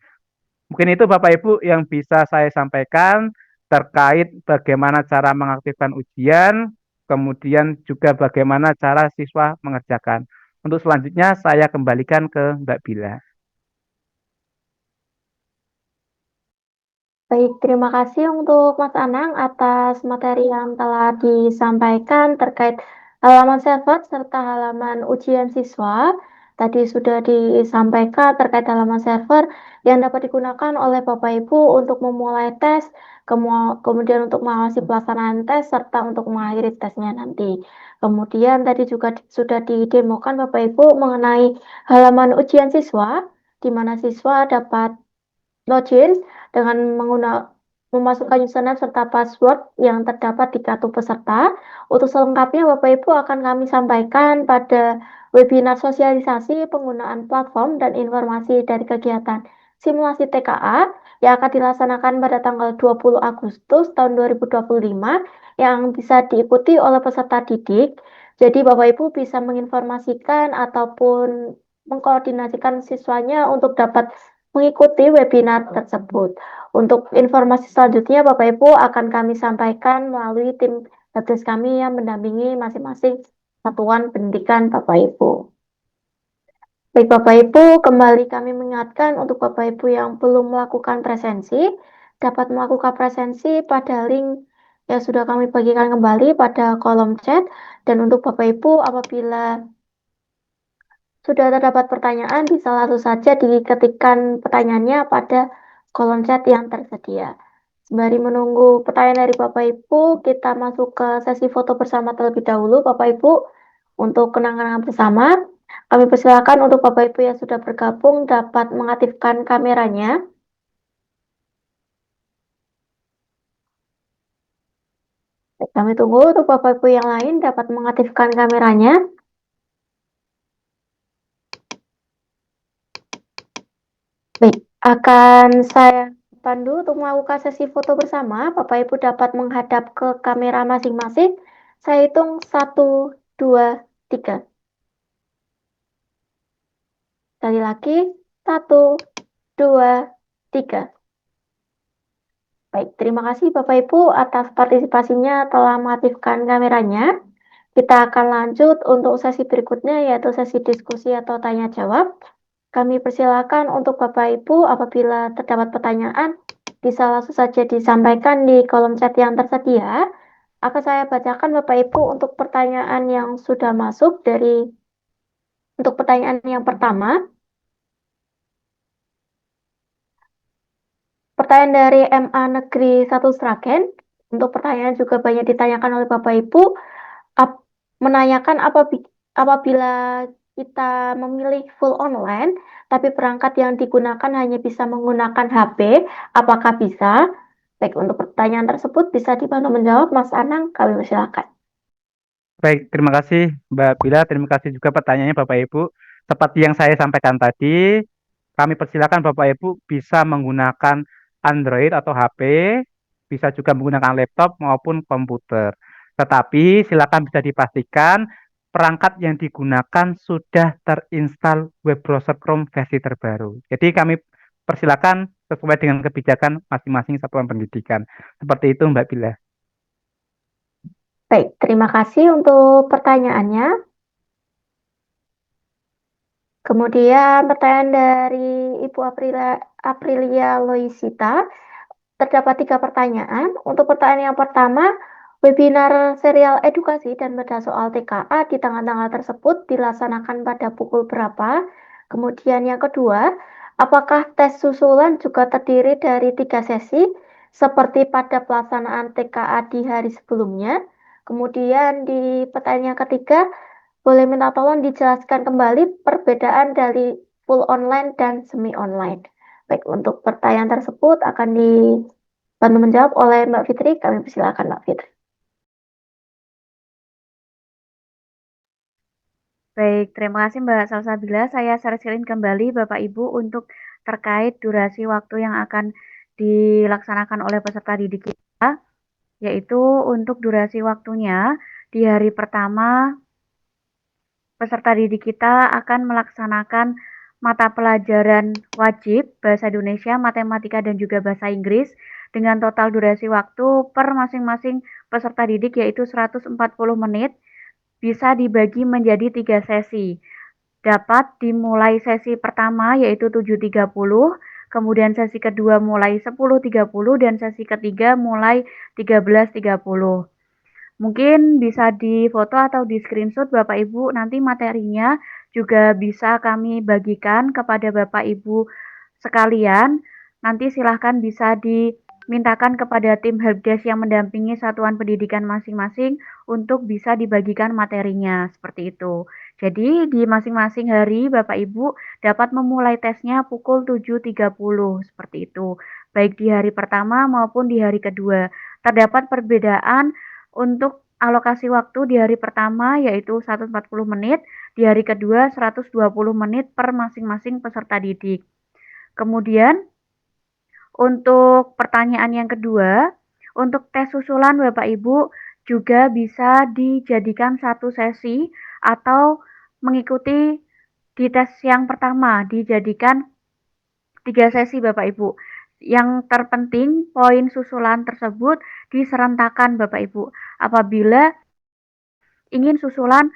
Mungkin itu Bapak Ibu yang bisa saya sampaikan terkait bagaimana cara mengaktifkan ujian, kemudian juga bagaimana cara siswa mengerjakan. Untuk selanjutnya saya kembalikan ke Mbak Bila. Baik, terima kasih untuk Mas Anang atas materi yang telah disampaikan terkait halaman server serta halaman ujian siswa. Tadi sudah disampaikan terkait halaman server yang dapat digunakan oleh Bapak Ibu untuk memulai tes, kemudian untuk mengawasi pelaksanaan tes, serta untuk mengakhiri tesnya nanti. Kemudian tadi juga sudah didemokan Bapak Ibu mengenai halaman ujian siswa, di mana siswa dapat login dengan memasukkan username serta password yang terdapat di kartu peserta. Untuk selengkapnya Bapak Ibu akan kami sampaikan pada webinar sosialisasi penggunaan platform dan informasi dari kegiatan simulasi TKA yang akan dilaksanakan pada tanggal 20 Agustus tahun 2025 yang bisa diikuti oleh peserta didik. Jadi Bapak Ibu bisa menginformasikan ataupun mengkoordinasikan siswanya untuk dapat mengikuti webinar tersebut. Untuk informasi selanjutnya Bapak Ibu akan kami sampaikan melalui tim helpdesk kami yang mendampingi masing-masing satuan pendidikan Bapak Ibu. Baik Bapak Ibu, kembali kami mengingatkan untuk Bapak Ibu yang belum melakukan presensi, dapat melakukan presensi pada link yang sudah kami bagikan kembali pada kolom chat. Dan untuk Bapak Ibu, apabila sudah terdapat pertanyaan, bisa langsung saja diketikkan pertanyaannya pada kolom chat yang tersedia. Sembari menunggu pertanyaan dari Bapak Ibu, kita masuk ke sesi foto bersama terlebih dahulu, Bapak Ibu, untuk kenang-kenangan bersama. Kami persilakan untuk Bapak Ibu yang sudah bergabung dapat mengaktifkan kameranya. Kami tunggu untuk Bapak Ibu yang lain dapat mengaktifkan kameranya. Baik, akan saya pandu untuk melakukan sesi foto bersama. Bapak Ibu dapat menghadap ke kamera masing-masing. Saya hitung 1, 2, 3. Sekali lagi, 1, 2, 3. Baik, terima kasih Bapak Ibu atas partisipasinya telah mengaktifkan kameranya. Kita akan lanjut untuk sesi berikutnya yaitu sesi diskusi atau tanya jawab. Kami persilakan untuk Bapak Ibu apabila terdapat pertanyaan bisa langsung saja disampaikan di kolom chat yang tersedia. Akan saya bacakan Bapak Ibu untuk pertanyaan yang sudah masuk untuk pertanyaan yang pertama. Pertanyaan dari MA Negeri 1 Sragen. Untuk pertanyaan juga banyak ditanyakan oleh Bapak Ibu. Menanyakan apabila kita memilih full online, tapi perangkat yang digunakan hanya bisa menggunakan HP, apakah bisa? Baik, untuk pertanyaan tersebut bisa dibantu menjawab Mas Anang, kami persilakan. Baik, terima kasih Mbak Bila. Terima kasih juga pertanyaannya Bapak Ibu. Seperti yang saya sampaikan tadi, kami persilakan Bapak Ibu bisa menggunakan Android atau HP, bisa juga menggunakan laptop maupun komputer. Tetapi silakan bisa dipastikan perangkat yang digunakan sudah terinstall web browser Chrome versi terbaru. Jadi kami persilakan sesuai dengan kebijakan masing-masing satuan pendidikan. Seperti itu Mbak Bila. Baik, terima kasih untuk pertanyaannya. Kemudian pertanyaan dari Ibu Aprilia Loisita. Terdapat 3 pertanyaan. Untuk pertanyaan yang pertama, webinar serial edukasi dan beda soal TKA di tanggal-tanggal tersebut dilaksanakan pada pukul berapa? Kemudian yang kedua, apakah tes susulan juga terdiri dari 3 sesi seperti pada pelaksanaan TKA di hari sebelumnya? Kemudian di pertanyaan yang ketiga, boleh minta tolong dijelaskan kembali perbedaan dari full online dan semi online. Baik, untuk pertanyaan tersebut akan dibantu menjawab oleh Mbak Fitri. Kami persilakan Mbak Fitri. Baik, terima kasih Mbak Salsabila. Saya sharing kembali Bapak Ibu untuk terkait durasi waktu yang akan dilaksanakan oleh peserta didik kita, yaitu untuk durasi waktunya di hari pertama peserta didik kita akan melaksanakan mata pelajaran wajib Bahasa Indonesia, Matematika, dan juga Bahasa Inggris dengan total durasi waktu per masing-masing peserta didik yaitu 140 menit, bisa dibagi menjadi 3 sesi. Dapat dimulai sesi pertama yaitu 7.30, kemudian sesi kedua mulai 10.30, dan sesi ketiga mulai 13.30. Mungkin bisa difoto atau di screenshot Bapak Ibu, nanti materinya juga bisa kami bagikan kepada Bapak Ibu sekalian. Nanti silahkan bisa dimintakan kepada tim helpdesk yang mendampingi satuan pendidikan masing-masing untuk bisa dibagikan materinya, seperti itu. Jadi di masing-masing hari Bapak Ibu dapat memulai tesnya pukul 7.30, seperti itu. Baik di hari pertama maupun di hari kedua. Terdapat perbedaan untuk alokasi waktu di hari pertama yaitu 140 menit, di hari kedua 120 menit per masing-masing peserta didik. Kemudian untuk pertanyaan yang kedua, untuk tes susulan Bapak Ibu juga bisa dijadikan satu sesi atau mengikuti di tes yang pertama dijadikan 3 sesi Bapak Ibu. Yang terpenting poin susulan tersebut diserentakkan Bapak Ibu. Apabila ingin susulan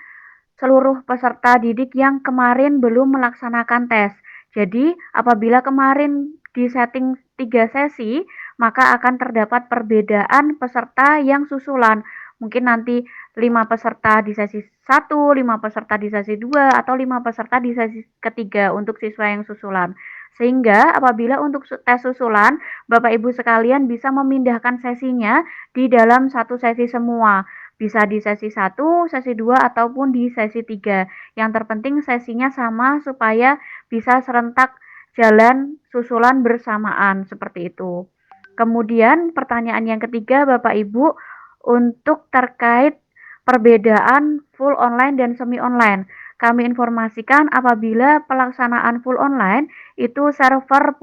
seluruh peserta didik yang kemarin belum melaksanakan tes. Jadi, apabila kemarin disetting 3 sesi, maka akan terdapat perbedaan peserta yang susulan. Mungkin nanti 5 peserta di sesi 1, 5 peserta di sesi 2, atau 5 peserta di sesi ketiga untuk siswa yang susulan. Sehingga apabila untuk tes susulan, Bapak Ibu sekalian bisa memindahkan sesinya di dalam satu sesi semua. Bisa di sesi 1, sesi 2, ataupun di sesi 3. Yang terpenting sesinya sama supaya bisa serentak jalan susulan bersamaan seperti itu. Kemudian pertanyaan yang ketiga Bapak Ibu untuk terkait perbedaan full online dan semi online. Kami informasikan apabila pelaksanaan full online itu server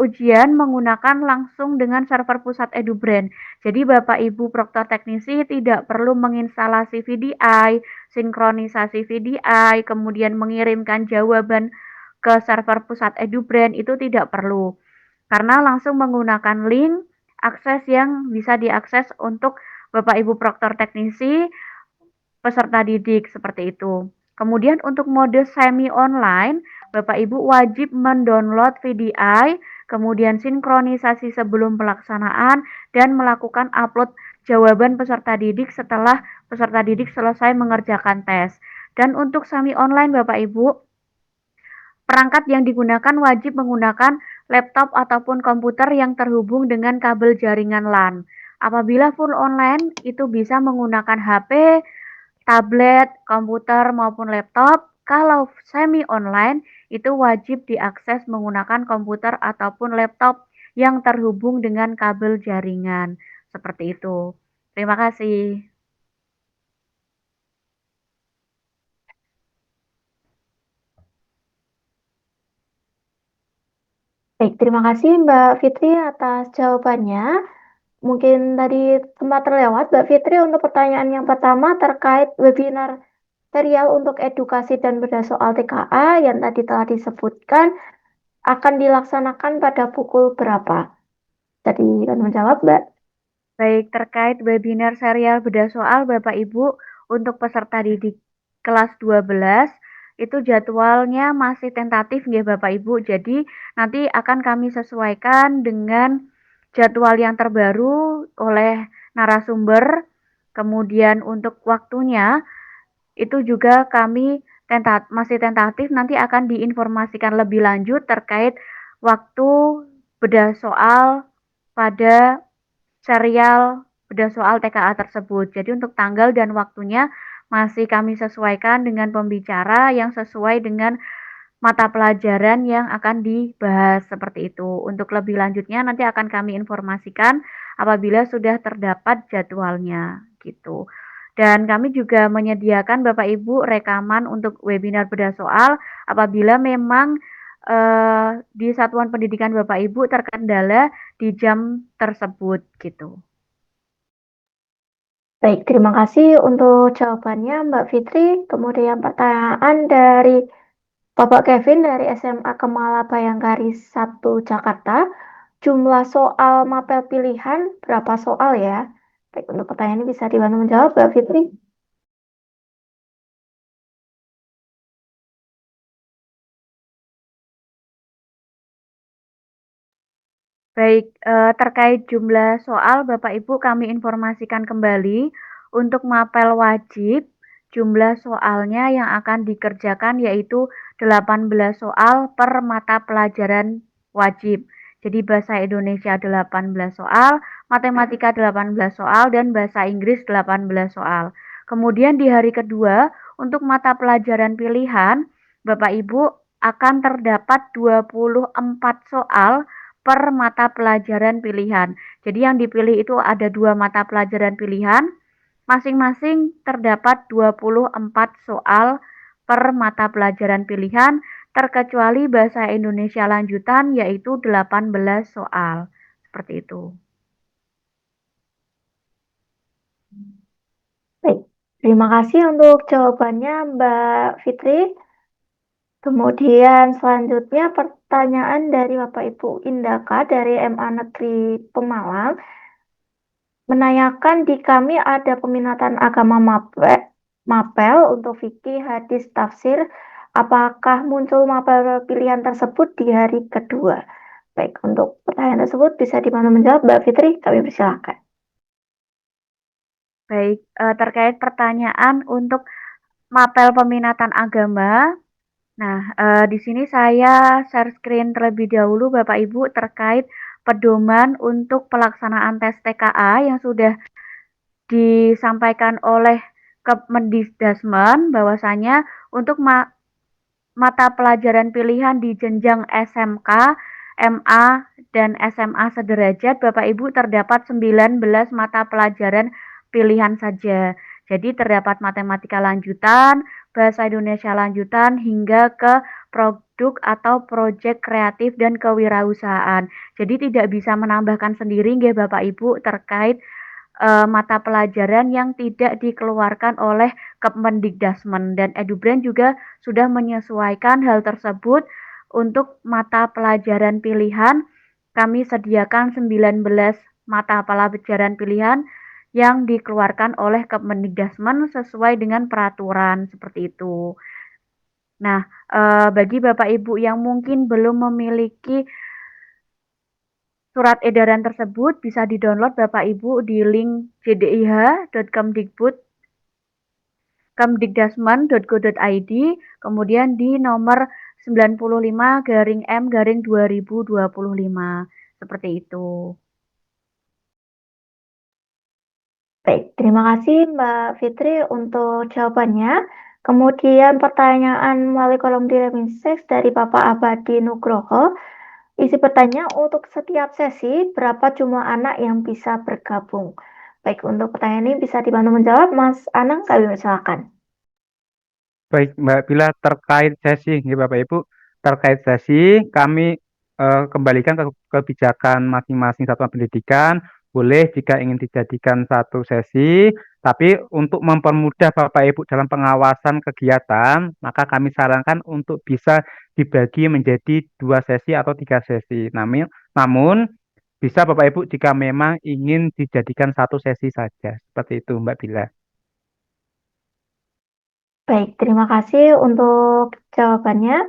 ujian menggunakan langsung dengan server pusat EduBrand. Jadi Bapak Ibu Proktor Teknisi tidak perlu menginstalasi VDI, sinkronisasi VDI, kemudian mengirimkan jawaban ke server pusat EduBrand itu tidak perlu. Karena langsung menggunakan link akses yang bisa diakses untuk Bapak Ibu Proktor Teknisi peserta didik seperti itu. Kemudian untuk mode semi online, Bapak Ibu wajib mendownload VDI, kemudian sinkronisasi sebelum pelaksanaan, dan melakukan upload jawaban peserta didik setelah peserta didik selesai mengerjakan tes. Dan untuk semi online Bapak Ibu, perangkat yang digunakan wajib menggunakan laptop ataupun komputer yang terhubung dengan kabel jaringan LAN. Apabila full online, itu bisa menggunakan HP, tablet, komputer maupun laptop. Kalau semi online itu wajib diakses menggunakan komputer ataupun laptop yang terhubung dengan kabel jaringan. Seperti itu. Terima kasih. Baik, terima kasih Mbak Fitri atas jawabannya. Mungkin tadi sempat terlewat Mbak Fitri untuk pertanyaan yang pertama terkait webinar serial untuk edukasi dan bedah soal TKA yang tadi telah disebutkan akan dilaksanakan pada pukul berapa? Tadi kan menjawab Mbak. Baik, terkait webinar serial bedah soal Bapak Ibu untuk peserta didik kelas 12 itu jadwalnya masih tentatif ya Bapak Ibu. Jadi nanti akan kami sesuaikan dengan jadwal yang terbaru oleh narasumber. Kemudian untuk waktunya itu juga kami masih tentatif, nanti akan diinformasikan lebih lanjut terkait waktu bedah soal pada serial bedah soal TKA tersebut. Jadi untuk tanggal dan waktunya masih kami sesuaikan dengan pembicara yang sesuai dengan mata pelajaran yang akan dibahas seperti itu. Untuk lebih lanjutnya nanti akan kami informasikan apabila sudah terdapat jadwalnya gitu. Dan kami juga menyediakan Bapak Ibu rekaman untuk webinar bedah soal apabila memang di satuan pendidikan Bapak Ibu terkendala di jam tersebut gitu. Baik, terima kasih untuk jawabannya Mbak Fitri. Kemudian pertanyaan dari Bapak Kevin dari SMA Kemala Bayangkari 1 Jakarta. Jumlah soal mapel pilihan berapa soal ya? Baik, untuk pertanyaan ini bisa dibantu menjawab Mbak Fitri. Baik, terkait jumlah soal Bapak Ibu kami informasikan kembali untuk mapel wajib jumlah soalnya yang akan dikerjakan yaitu 18 soal per mata pelajaran wajib. Jadi bahasa Indonesia 18 soal, matematika 18 soal, dan bahasa Inggris 18 soal. Kemudian di hari kedua untuk mata pelajaran pilihan Bapak Ibu akan terdapat 24 soal per mata pelajaran pilihan. Jadi yang dipilih itu ada 2 mata pelajaran pilihan, masing-masing terdapat 24 soal per mata pelajaran pilihan terkecuali bahasa Indonesia lanjutan yaitu 18 soal. Seperti itu. Baik, terima kasih untuk jawabannya Mbak Fitri. Kemudian selanjutnya pertanyaan dari Bapak Ibu Indaka dari MA Negeri Pemalang menanyakan di kami ada peminatan agama mapel untuk fikih, hadis, tafsir. Apakah muncul mapel pilihan tersebut di hari kedua? Baik, untuk pertanyaan tersebut bisa dibantu menjawab Mbak Fitri, kami persilakan. Baik, terkait pertanyaan untuk mapel peminatan agama. Nah, di sini saya share screen terlebih dahulu Bapak Ibu terkait pedoman untuk pelaksanaan tes TKA yang sudah disampaikan oleh Kemendikbudristek bahwasanya untuk mata pelajaran pilihan di jenjang SMK, MA, dan SMA sederajat Bapak Ibu terdapat 19 mata pelajaran pilihan saja. Jadi terdapat matematika lanjutan, bahasa Indonesia lanjutan, hingga ke produk atau proyek kreatif dan kewirausahaan. Jadi tidak bisa menambahkan sendiri nggih Bapak Ibu terkait mata pelajaran yang tidak dikeluarkan oleh Kemendikbudristek, dan EduBrand juga sudah menyesuaikan hal tersebut. Untuk mata pelajaran pilihan kami sediakan 19 mata pelajaran pilihan yang dikeluarkan oleh Kemendikbudristek sesuai dengan peraturan seperti itu. Nah, bagi Bapak Ibu yang mungkin belum memiliki surat edaran tersebut bisa di-download Bapak Ibu di link jdih.kemdikbud.kemdikdasmen.go.id, kemudian di nomor 95-M-2025. Seperti itu. Baik, terima kasih Mbak Fitri untuk jawabannya. Kemudian pertanyaan melalui kolom DM Seks dari Bapak Abadi Nugroho. Isi pertanyaan, untuk setiap sesi berapa jumlah anak yang bisa bergabung? Baik, untuk pertanyaan ini bisa dibantu menjawab Mas Anang, kami silakan. Baik, Mbak Bila, terkait sesi, ya Bapak Ibu, terkait sesi, kami kembalikan ke kebijakan masing-masing satuan pendidikan. Boleh jika ingin dijadikan satu sesi, tapi untuk mempermudah Bapak Ibu dalam pengawasan kegiatan, maka kami sarankan untuk bisa dibagi menjadi 2 sesi atau 3 sesi. Namun bisa Bapak Ibu jika memang ingin dijadikan satu sesi saja. Seperti itu, Mbak Bila. Baik, terima kasih untuk jawabannya.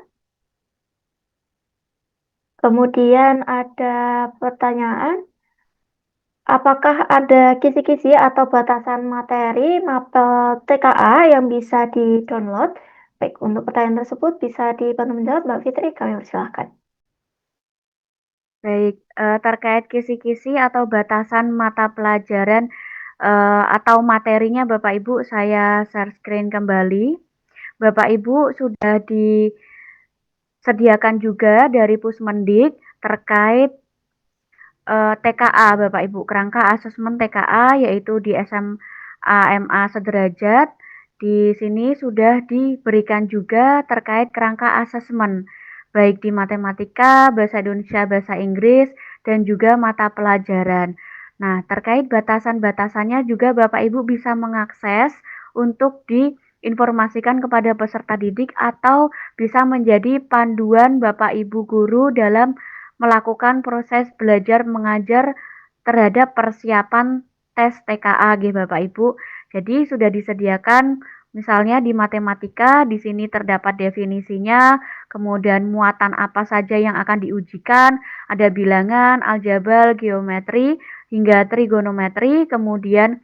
Kemudian ada pertanyaan, apakah ada kisi-kisi atau batasan materi mapel TKA yang bisa di-download? Baik, untuk pertanyaan tersebut bisa dibantu menjawab Mbak Fitri, kami persilahkan. Baik, terkait kisi-kisi atau batasan mata pelajaran atau materinya Bapak Ibu, saya share screen kembali. Bapak Ibu sudah disediakan juga dari Pusmendik terkait TKA Bapak Ibu, kerangka asesmen TKA yaitu di SMA MA sederajat. Di sini sudah diberikan juga terkait kerangka asesmen baik di matematika, bahasa Indonesia, bahasa Inggris, dan juga mata pelajaran. Nah, terkait batasan-batasannya juga Bapak Ibu bisa mengakses untuk diinformasikan kepada peserta didik atau bisa menjadi panduan Bapak Ibu guru dalam melakukan proses belajar mengajar terhadap persiapan tes TKA Bapak Ibu. Jadi sudah disediakan misalnya di matematika, di sini terdapat definisinya, kemudian muatan apa saja yang akan diujikan, ada bilangan, aljabar, geometri, hingga trigonometri. Kemudian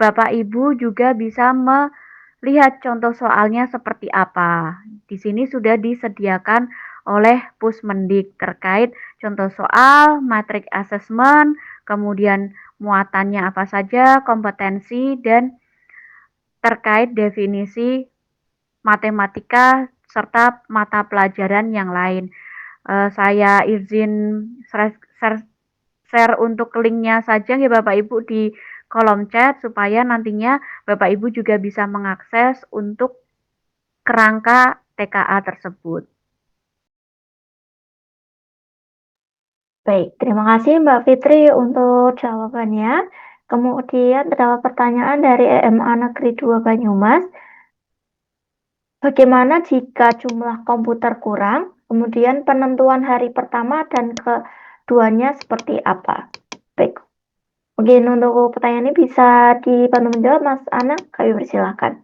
Bapak Ibu juga bisa melihat contoh soalnya seperti apa. Di sini sudah disediakan oleh Pusmendik terkait contoh soal, matrik assessment, kemudian muatannya apa saja, kompetensi, dan terkait definisi matematika serta mata pelajaran yang lain. Saya izin share untuk linknya saja ya Bapak Ibu di kolom chat supaya nantinya Bapak Ibu juga bisa mengakses untuk kerangka TKA tersebut. Baik, terima kasih Mbak Fitri untuk jawabannya. Kemudian terdapat pertanyaan dari EMA Negeri 2 Banyumas. Bagaimana jika jumlah komputer kurang? Kemudian penentuan hari pertama dan keduanya seperti apa? Baik, mungkin untuk pertanyaan ini bisa dibantu menjawab Mas Anang, kami persilakan.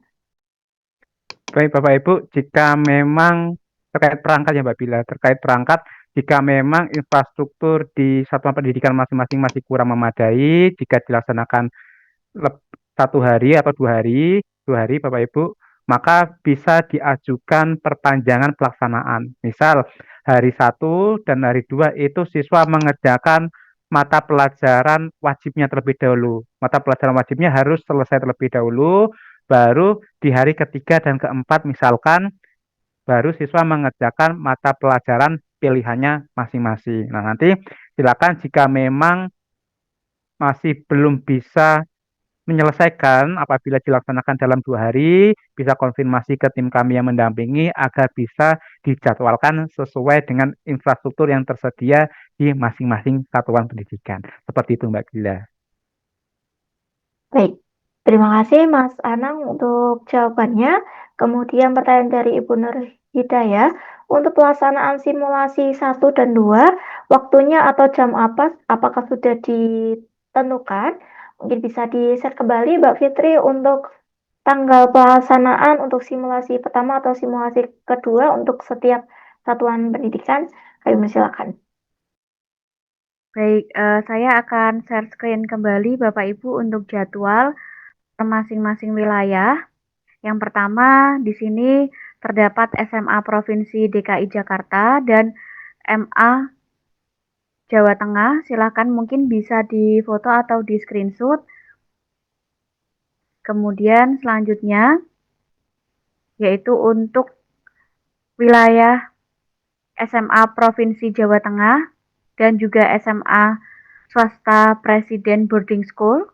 Baik Bapak Ibu, jika memang terkait perangkat ya Mbak Bila, terkait perangkat, jika memang infrastruktur di satuan pendidikan masing-masing masih kurang memadai, jika dilaksanakan satu hari atau 2 hari, 2 hari Bapak Ibu, maka bisa diajukan perpanjangan pelaksanaan. Misal hari 1 dan hari 2 itu siswa mengerjakan mata pelajaran wajibnya terlebih dahulu. Mata pelajaran wajibnya harus selesai terlebih dahulu, baru di hari ketiga dan keempat misalkan baru siswa mengerjakan mata pelajaran pilihannya masing-masing. Nah, nanti silakan jika memang masih belum bisa menyelesaikan apabila dilaksanakan dalam 2 hari, bisa konfirmasi ke tim kami yang mendampingi agar bisa dijadwalkan sesuai dengan infrastruktur yang tersedia di masing-masing satuan pendidikan. Seperti itu Mbak Gila. Baik, terima kasih Mas Anang untuk jawabannya. Kemudian pertanyaan dari Ibu Nur Hidayah, untuk pelaksanaan simulasi 1 dan 2, waktunya atau jam apa, apakah sudah ditentukan? Mungkin bisa di-share kembali Mbak Fitri untuk tanggal pelaksanaan untuk simulasi pertama atau simulasi kedua untuk setiap satuan pendidikan. Kami persilakan. Baik, saya akan share screen kembali Bapak Ibu untuk jadwal masing-masing wilayah. Yang pertama di sini terdapat SMA Provinsi DKI Jakarta dan MA Jawa Tengah. Silakan mungkin bisa difoto atau di screenshot. Kemudian selanjutnya yaitu untuk wilayah SMA Provinsi Jawa Tengah dan juga SMA Swasta Presiden Boarding School.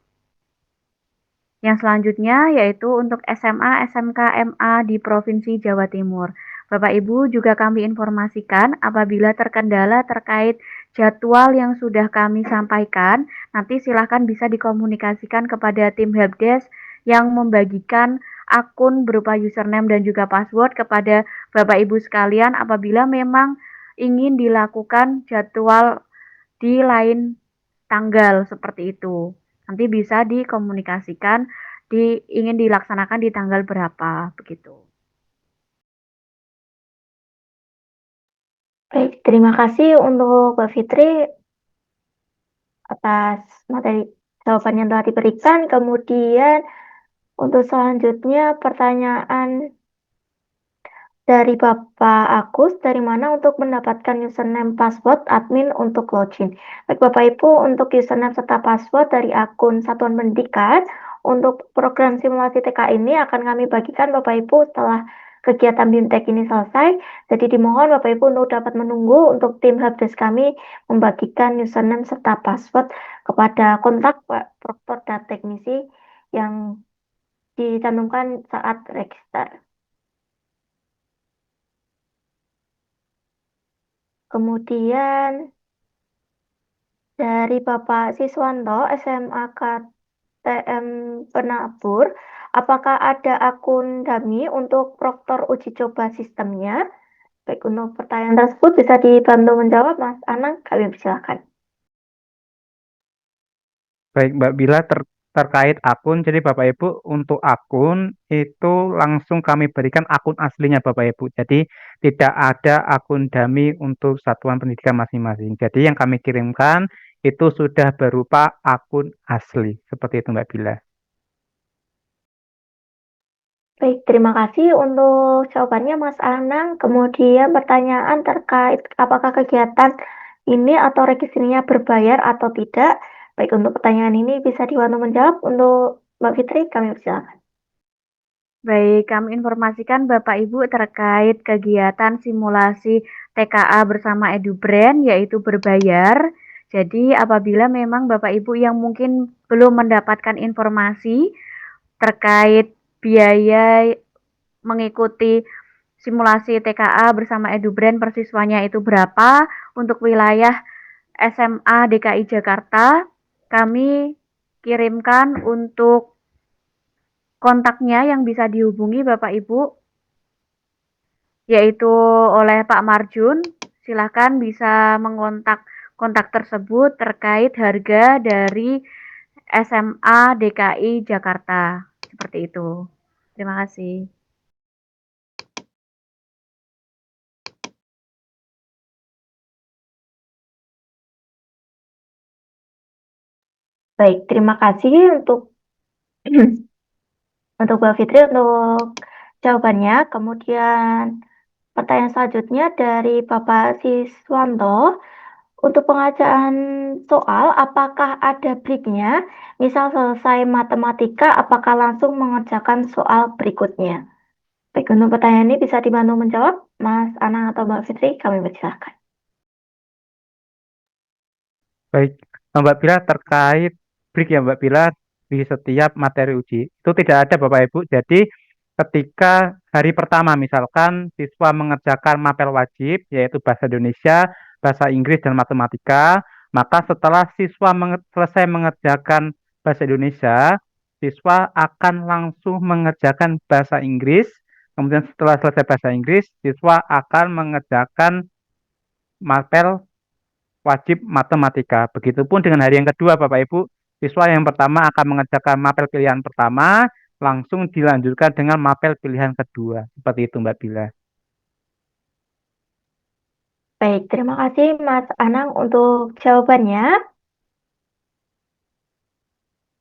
Yang selanjutnya yaitu untuk SMA, SMK, MA di Provinsi Jawa Timur. Bapak Ibu juga kami informasikan apabila terkendala terkait jadwal yang sudah kami sampaikan, nanti silahkan bisa dikomunikasikan kepada tim helpdesk yang membagikan akun berupa username dan juga password kepada Bapak Ibu sekalian apabila memang ingin dilakukan jadwal di lain tanggal seperti itu. Nanti bisa dikomunikasikan ingin dilaksanakan di tanggal berapa begitu. Baik, terima kasih untuk Mbak Fitri atas materi jawaban yang telah diberikan. Kemudian untuk selanjutnya pertanyaan dari Bapak Agus, dari mana untuk mendapatkan username password admin untuk login? Baik Bapak Ibu, untuk username serta password dari akun Satuan Pendidikan untuk program simulasi TK ini akan kami bagikan Bapak Ibu setelah kegiatan BIMTEK ini selesai. Jadi dimohon Bapak Ibu untuk dapat menunggu untuk tim helpdesk kami membagikan username serta password kepada kontak Pak Proktor dan teknisi yang dicantumkan saat register. Kemudian dari Bapak Siswanto, SMA KTM Penabur, apakah ada akun dummy untuk proktor uji coba sistemnya? Baik, untuk pertanyaan tersebut bisa dibantu menjawab Mas Anang, kami persilakan. Baik Mbak Bila, terkait akun, jadi Bapak Ibu untuk akun itu langsung kami berikan akun aslinya Bapak Ibu. Jadi tidak ada akun dummy untuk satuan pendidikan masing-masing. Jadi yang kami kirimkan itu sudah berupa akun asli. Seperti itu Mbak Bila. Baik, terima kasih untuk jawabannya Mas Anang. Kemudian pertanyaan terkait apakah kegiatan ini atau registrasinya berbayar atau tidak. Baik, untuk pertanyaan ini bisa dibantu menjawab. Untuk Mbak Fitri, kami persilakan. Baik, kami informasikan Bapak Ibu terkait kegiatan simulasi TKA bersama EduBrand yaitu berbayar. Jadi apabila memang Bapak Ibu yang mungkin belum mendapatkan informasi terkait biaya mengikuti simulasi TKA bersama EduBrand persiswanya itu berapa untuk wilayah SMA DKI Jakarta, kami kirimkan untuk kontaknya yang bisa dihubungi Bapak Ibu, yaitu oleh Pak Marjun. Silakan bisa mengontak kontak tersebut terkait harga dari SMA DKI Jakarta. Seperti itu. Terima kasih. Baik, terima kasih untuk untuk Mbak Fitri untuk jawabannya. Kemudian pertanyaan selanjutnya dari Bapak Siswanto. Untuk pengajaan soal, apakah ada breaknya? Misal selesai matematika, apakah langsung mengerjakan soal berikutnya? Baik, untuk pertanyaan ini bisa dibantu menjawab, Mas Anang atau Mbak Fitri, kami persilahkan. Baik, Mbak Bila terkait break ya Mbak Bila di setiap materi uji itu tidak ada Bapak Ibu. Jadi ketika hari pertama misalkan siswa mengerjakan mapel wajib yaitu bahasa Indonesia, bahasa Inggris dan matematika, maka setelah siswa selesai mengerjakan bahasa Indonesia, siswa akan langsung mengerjakan bahasa Inggris. Kemudian setelah selesai bahasa Inggris, siswa akan mengerjakan mapel wajib matematika. Begitupun dengan hari yang kedua, Bapak Ibu. Siswa yang pertama akan mengerjakan mapel pilihan pertama, langsung dilanjutkan dengan mapel pilihan kedua. Seperti itu, Mbak Bila. Baik, terima kasih Mas Anang untuk jawabannya.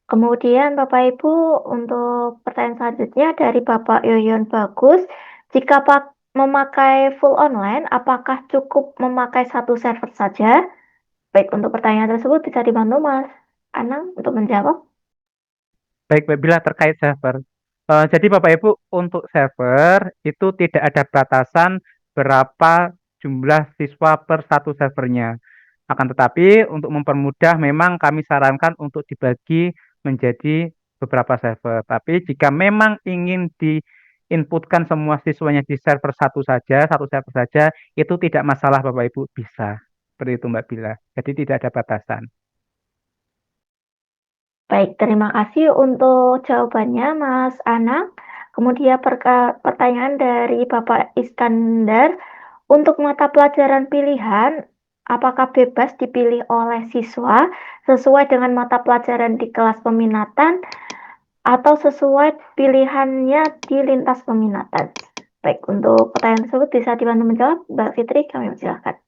Kemudian Bapak Ibu untuk pertanyaan selanjutnya dari Bapak Yoyon Bagus, jika memakai full online, apakah cukup memakai satu server saja? Baik, untuk pertanyaan tersebut bisa dibantu Mas Anang untuk menjawab. Baik, Mbak Bila terkait server. Jadi Bapak Ibu untuk server itu tidak ada batasan berapa jumlah siswa per satu servernya. Akan tetapi untuk mempermudah memang kami sarankan untuk dibagi menjadi beberapa server. Tapi jika memang ingin diinputkan semua siswanya di server satu server saja, itu tidak masalah Bapak Ibu bisa. Seperti itu Mbak Bila. Jadi tidak ada batasan. Baik, terima kasih untuk jawabannya Mas Anang. Kemudian pertanyaan dari Bapak Iskandar, untuk mata pelajaran pilihan, apakah bebas dipilih oleh siswa sesuai dengan mata pelajaran di kelas peminatan atau sesuai pilihannya di lintas peminatan? Baik, untuk pertanyaan tersebut bisa dibantu menjawab, Mbak Fitri, kami persilakan.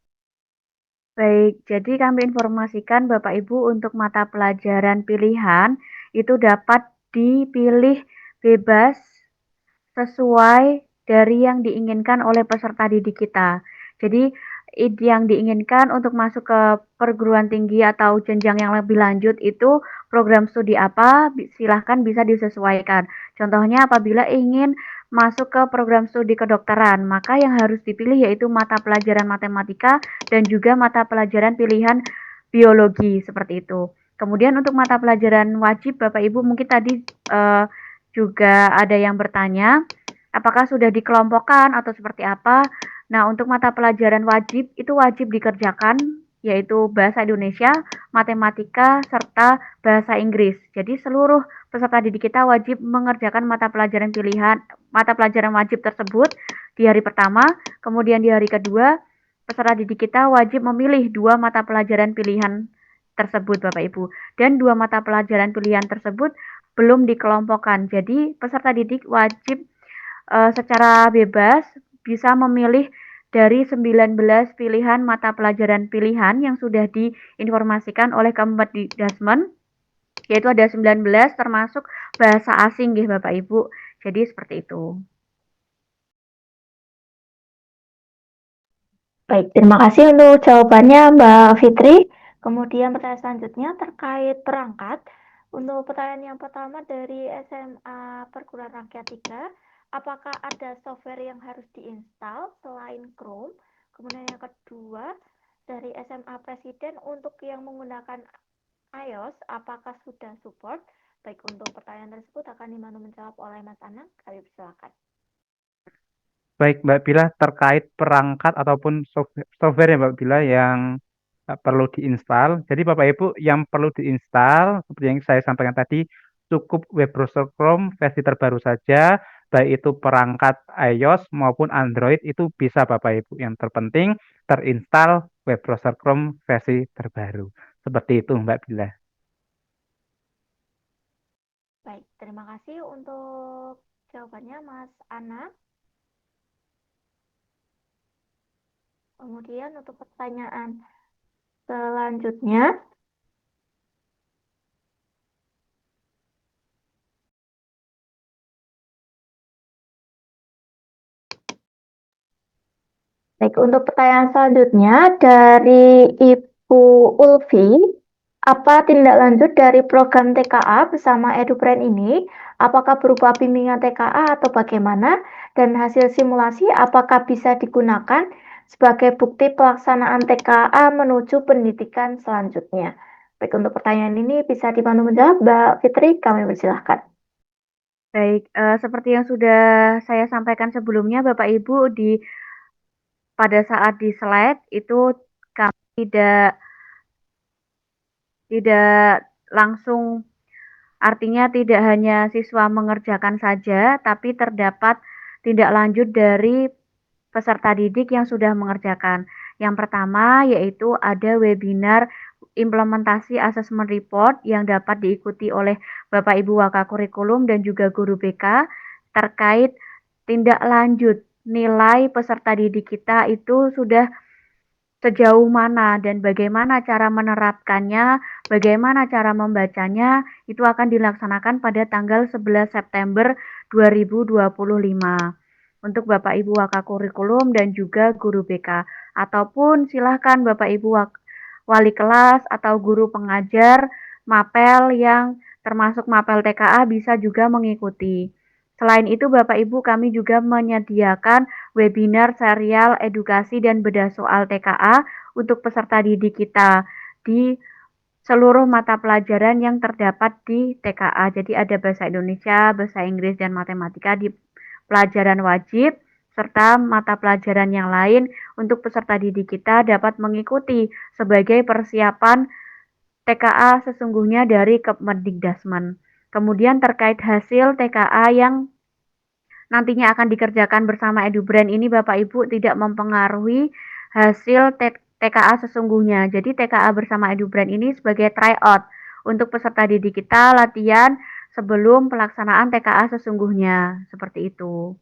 Baik, jadi kami informasikan Bapak Ibu untuk mata pelajaran pilihan itu dapat dipilih bebas sesuai dari yang diinginkan oleh peserta didik kita. Jadi yang diinginkan untuk masuk ke perguruan tinggi atau jenjang yang lebih lanjut itu program studi apa, silahkan bisa disesuaikan. Contohnya apabila ingin masuk ke program studi kedokteran, maka yang harus dipilih yaitu mata pelajaran matematika dan juga mata pelajaran pilihan biologi seperti itu. Kemudian untuk mata pelajaran wajib, Bapak Ibu mungkin tadi juga ada yang bertanya, apakah sudah dikelompokkan atau seperti apa? Nah, untuk mata pelajaran wajib itu wajib dikerjakan, yaitu bahasa Indonesia, matematika, serta bahasa Inggris. Jadi seluruh peserta didik kita wajib mengerjakan mata pelajaran pilihan, mata pelajaran wajib tersebut di hari pertama, kemudian di hari kedua, peserta didik kita wajib memilih dua mata pelajaran pilihan tersebut, Bapak Ibu. Dan dua mata pelajaran pilihan tersebut belum dikelompokkan. Jadi peserta didik wajib secara bebas bisa memilih dari 19 pilihan mata pelajaran pilihan yang sudah diinformasikan oleh Kemdikbudrismen, yaitu ada 19 termasuk bahasa asing ya Bapak Ibu. Jadi seperti itu. Baik, terima kasih untuk jawabannya Mbak Fitri. Kemudian pertanyaan selanjutnya terkait perangkat. Untuk pertanyaan yang pertama dari SMA Perguruan Rakyat 3, apakah ada software yang harus diinstal selain Chrome? Kemudian yang kedua dari SMA Presiden, untuk yang menggunakan iOS, apakah sudah support? Baik, untuk pertanyaan tersebut akan dibantu menjawab oleh Mas Anang. Kami persilakan. Baik, Mbak Bila terkait perangkat ataupun software ya Mbak Bila yang perlu diinstal. Jadi Bapak Ibu yang perlu diinstal seperti yang saya sampaikan tadi cukup web browser Chrome versi terbaru saja, baik itu perangkat iOS maupun Android itu bisa Bapak Ibu. Yang terpenting terinstall web browser Chrome versi terbaru. Seperti itu Mbak Bila. Baik, terima kasih untuk jawabannya Mas Ana. Kemudian untuk pertanyaan selanjutnya, baik, untuk pertanyaan selanjutnya dari Ibu Ulfi, apa tindak lanjut dari program TKA bersama EduBrain ini? Apakah berupa bimbingan TKA atau bagaimana? Dan hasil simulasi apakah bisa digunakan sebagai bukti pelaksanaan TKA menuju pendidikan selanjutnya? Baik, untuk pertanyaan ini bisa dibantu menjawab, Mbak Fitri, kami persilahkan. Baik, seperti yang sudah saya sampaikan sebelumnya, Bapak Ibu, pada saat di slide itu kami tidak langsung, artinya tidak hanya siswa mengerjakan saja, tapi terdapat tindak lanjut dari peserta didik yang sudah mengerjakan. Yang pertama yaitu ada webinar implementasi assessment report yang dapat diikuti oleh Bapak Ibu Wakakurikulum dan juga guru BK terkait tindak lanjut nilai peserta didik kita itu sudah sejauh mana dan bagaimana cara menerapkannya, bagaimana cara membacanya, itu akan dilaksanakan pada tanggal 11 September 2025 untuk Bapak Ibu Wakakurikulum dan juga guru BK. Ataupun silahkan Bapak Ibu wali kelas atau guru pengajar mapel yang termasuk mapel TKA bisa juga mengikuti. Selain itu Bapak Ibu kami juga menyediakan webinar serial edukasi dan bedah soal TKA untuk peserta didik kita di seluruh mata pelajaran yang terdapat di TKA. Jadi ada bahasa Indonesia, bahasa Inggris, dan matematika di pelajaran wajib, serta mata pelajaran yang lain untuk peserta didik kita dapat mengikuti sebagai persiapan TKA sesungguhnya dari Kemendikbudrismen. Kemudian terkait hasil TKA yang nantinya akan dikerjakan bersama EduBrain ini Bapak Ibu tidak mempengaruhi hasil TKA sesungguhnya. Jadi TKA bersama EduBrain ini sebagai tryout untuk peserta didik kita latihan sebelum pelaksanaan TKA sesungguhnya. Seperti itu.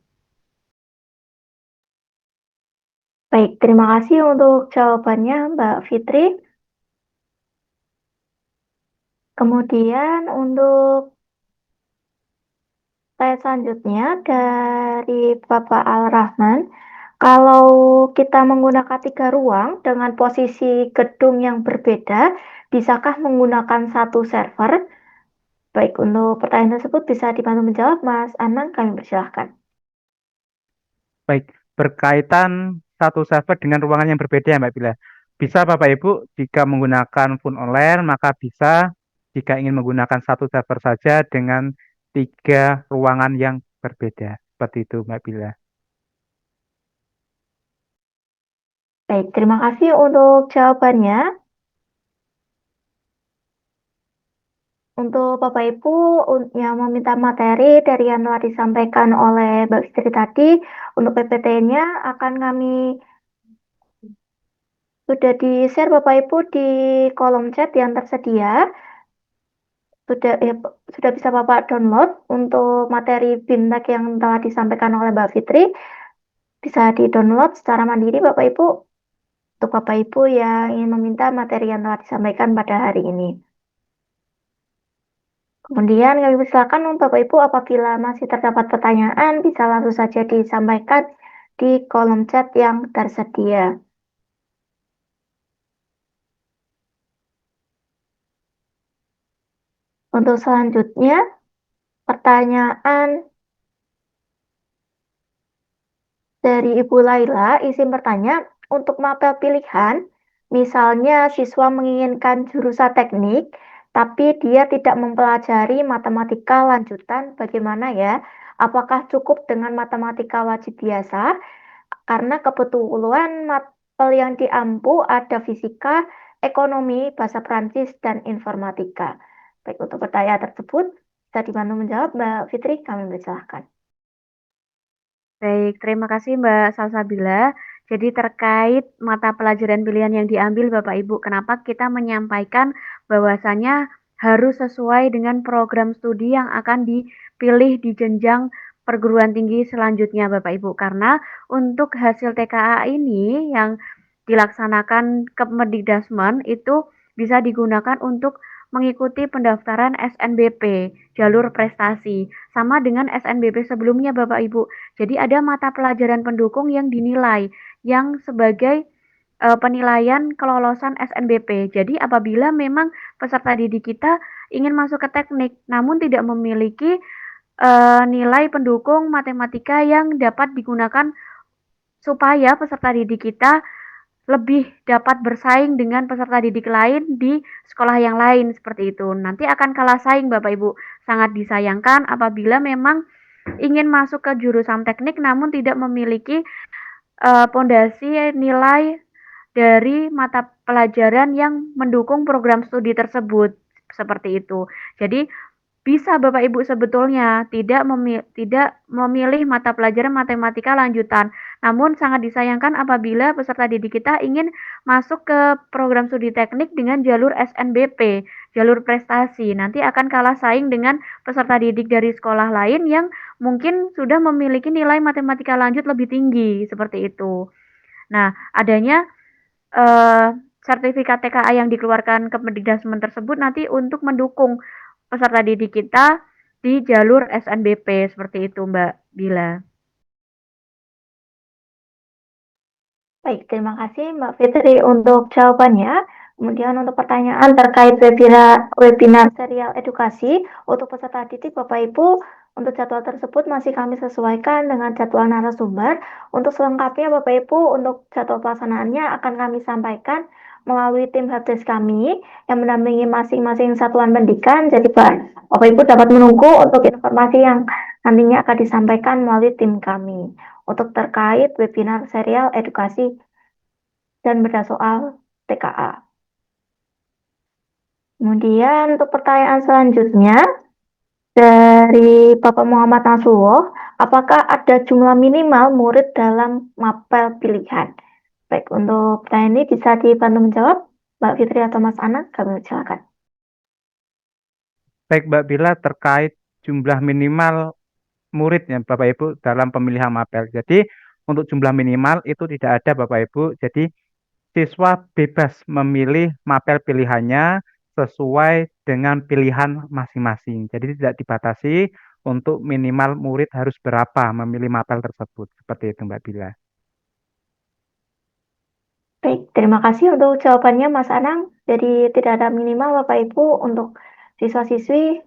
Baik, terima kasih untuk jawabannya Mbak Fitri. Kemudian untuk selanjutnya dari Bapak Al-Rahman, kalau kita menggunakan 3 ruang dengan posisi gedung yang berbeda, bisakah menggunakan satu server? Baik, untuk pertanyaan tersebut bisa dibantu menjawab Mas Anang, kami persilahkan. Baik, berkaitan satu server dengan ruangan yang berbeda ya Mbak Bila. Bisa Bapak Ibu jika menggunakan phone online maka bisa jika ingin menggunakan satu server saja dengan 3 ruangan yang berbeda. Seperti itu Mbak Bila. Baik, terima kasih untuk jawabannya. Untuk Bapak Ibu yang meminta materi dari yang telah disampaikan oleh Mbak Fitri tadi, untuk PPT-nya akan kami sudah di-share Bapak Ibu di kolom chat yang tersedia. Sudah bisa Bapak download untuk materi BIMTEK yang telah disampaikan oleh Mbak Fitri. Bisa di-download secara mandiri Bapak Ibu untuk Bapak Ibu yang ingin meminta materi yang telah disampaikan pada hari ini. Kemudian kami persilakan untuk Bapak Ibu apabila masih terdapat pertanyaan bisa langsung saja disampaikan di kolom chat yang tersedia. Untuk selanjutnya, pertanyaan dari Ibu Laila, izin bertanya, untuk mapel pilihan, misalnya siswa menginginkan jurusan teknik, tapi dia tidak mempelajari matematika lanjutan, bagaimana ya? Apakah cukup dengan matematika wajib biasa? Karena kebetulan mapel yang diampu ada fisika ekonomi, bahasa Prancis, dan informatika. Baik, untuk pertanyaan tersebut, bisa dibantu menjawab Mbak Fitri, kami persilahkan. Baik, terima kasih Mbak Salsabila. Jadi terkait mata pelajaran pilihan yang diambil Bapak Ibu, kenapa kita menyampaikan bahwasannya harus sesuai dengan program studi yang akan dipilih di jenjang perguruan tinggi selanjutnya Bapak Ibu. Karena untuk hasil TKA ini yang dilaksanakan Kemendikdasmen itu bisa digunakan untuk mengikuti pendaftaran SNBP, jalur prestasi, sama dengan SNBP sebelumnya Bapak Ibu. Jadi ada mata pelajaran pendukung yang dinilai yang sebagai penilaian kelolosan SNBP. Jadi apabila memang peserta didik kita ingin masuk ke teknik namun tidak memiliki nilai pendukung matematika yang dapat digunakan supaya peserta didik kita lebih dapat bersaing dengan peserta didik lain di sekolah yang lain seperti itu. Nanti akan kalah saing Bapak Ibu. Sangat disayangkan apabila memang ingin masuk ke jurusan teknik namun tidak memiliki pondasi nilai dari mata pelajaran yang mendukung program studi tersebut seperti itu. Jadi bisa Bapak Ibu sebetulnya tidak memilih mata pelajaran matematika lanjutan. Namun sangat disayangkan apabila peserta didik kita ingin masuk ke program studi teknik dengan jalur SNBP, jalur prestasi. Nanti akan kalah saing dengan peserta didik dari sekolah lain yang mungkin sudah memiliki nilai matematika lanjut lebih tinggi seperti itu. Nah, adanya eh, sertifikat TKA yang dikeluarkan Kemendikdasmen tersebut nanti untuk mendukung peserta didik kita di jalur SNBP seperti itu Mbak Bila. Baik, terima kasih Mbak Fitri untuk jawabannya. Kemudian untuk pertanyaan terkait webinar serial edukasi untuk peserta didik Bapak Ibu, untuk jadwal tersebut masih kami sesuaikan dengan jadwal narasumber. Untuk selengkapnya Bapak Ibu, untuk jadwal pelaksanaannya akan kami sampaikan melalui tim helpdesk kami yang mendampingi masing-masing satuan pendidikan. Jadi Bapak Ibu dapat menunggu untuk informasi yang nantinya akan disampaikan melalui tim kami untuk terkait webinar serial edukasi dan beda soal TKA. Kemudian untuk pertanyaan selanjutnya dari Bapak Muhammad Nasuwo, apakah ada jumlah minimal murid dalam mapel pilihan? Baik, untuk pertanyaan ini bisa dibantu menjawab Mbak Fitri atau Mas Ana, kami silakan. Baik Mbak Bila, terkait jumlah minimal muridnya Bapak Ibu dalam pemilihan mapel. Jadi untuk jumlah minimal itu tidak ada Bapak Ibu. Jadi siswa bebas memilih mapel pilihannya sesuai dengan pilihan masing-masing. Jadi tidak dibatasi untuk minimal murid harus berapa memilih mapel tersebut. Seperti itu Mbak Bila. Baik, terima kasih untuk jawabannya Mas Anang. Jadi tidak ada minimal Bapak Ibu untuk siswa-siswi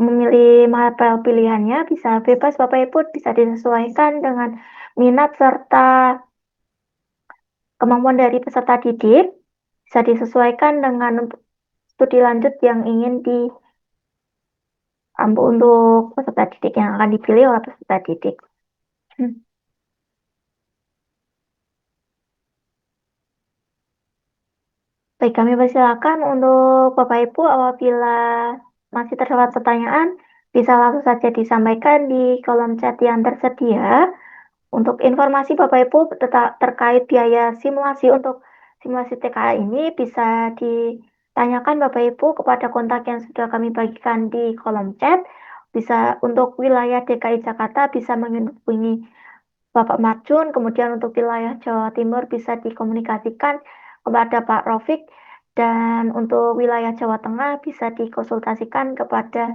memilih mapel pilihannya bisa bebas Bapak Ibu, bisa disesuaikan dengan minat serta kemampuan dari peserta didik, bisa disesuaikan dengan studi lanjut yang ingin diambil untuk peserta didik yang akan dipilih oleh peserta didik. Baik, kami persilakan untuk Bapak Ibu apabila masih terdapat pertanyaan, bisa langsung saja disampaikan di kolom chat yang tersedia. Untuk informasi Bapak Ibu terkait biaya simulasi untuk simulasi TKA ini bisa ditanyakan Bapak Ibu kepada kontak yang sudah kami bagikan di kolom chat. Bisa untuk wilayah DKI Jakarta bisa menghubungi Bapak Marjun, kemudian untuk wilayah Jawa Timur bisa dikomunikasikan kepada Pak Rofik, dan untuk wilayah Jawa Tengah bisa dikonsultasikan kepada.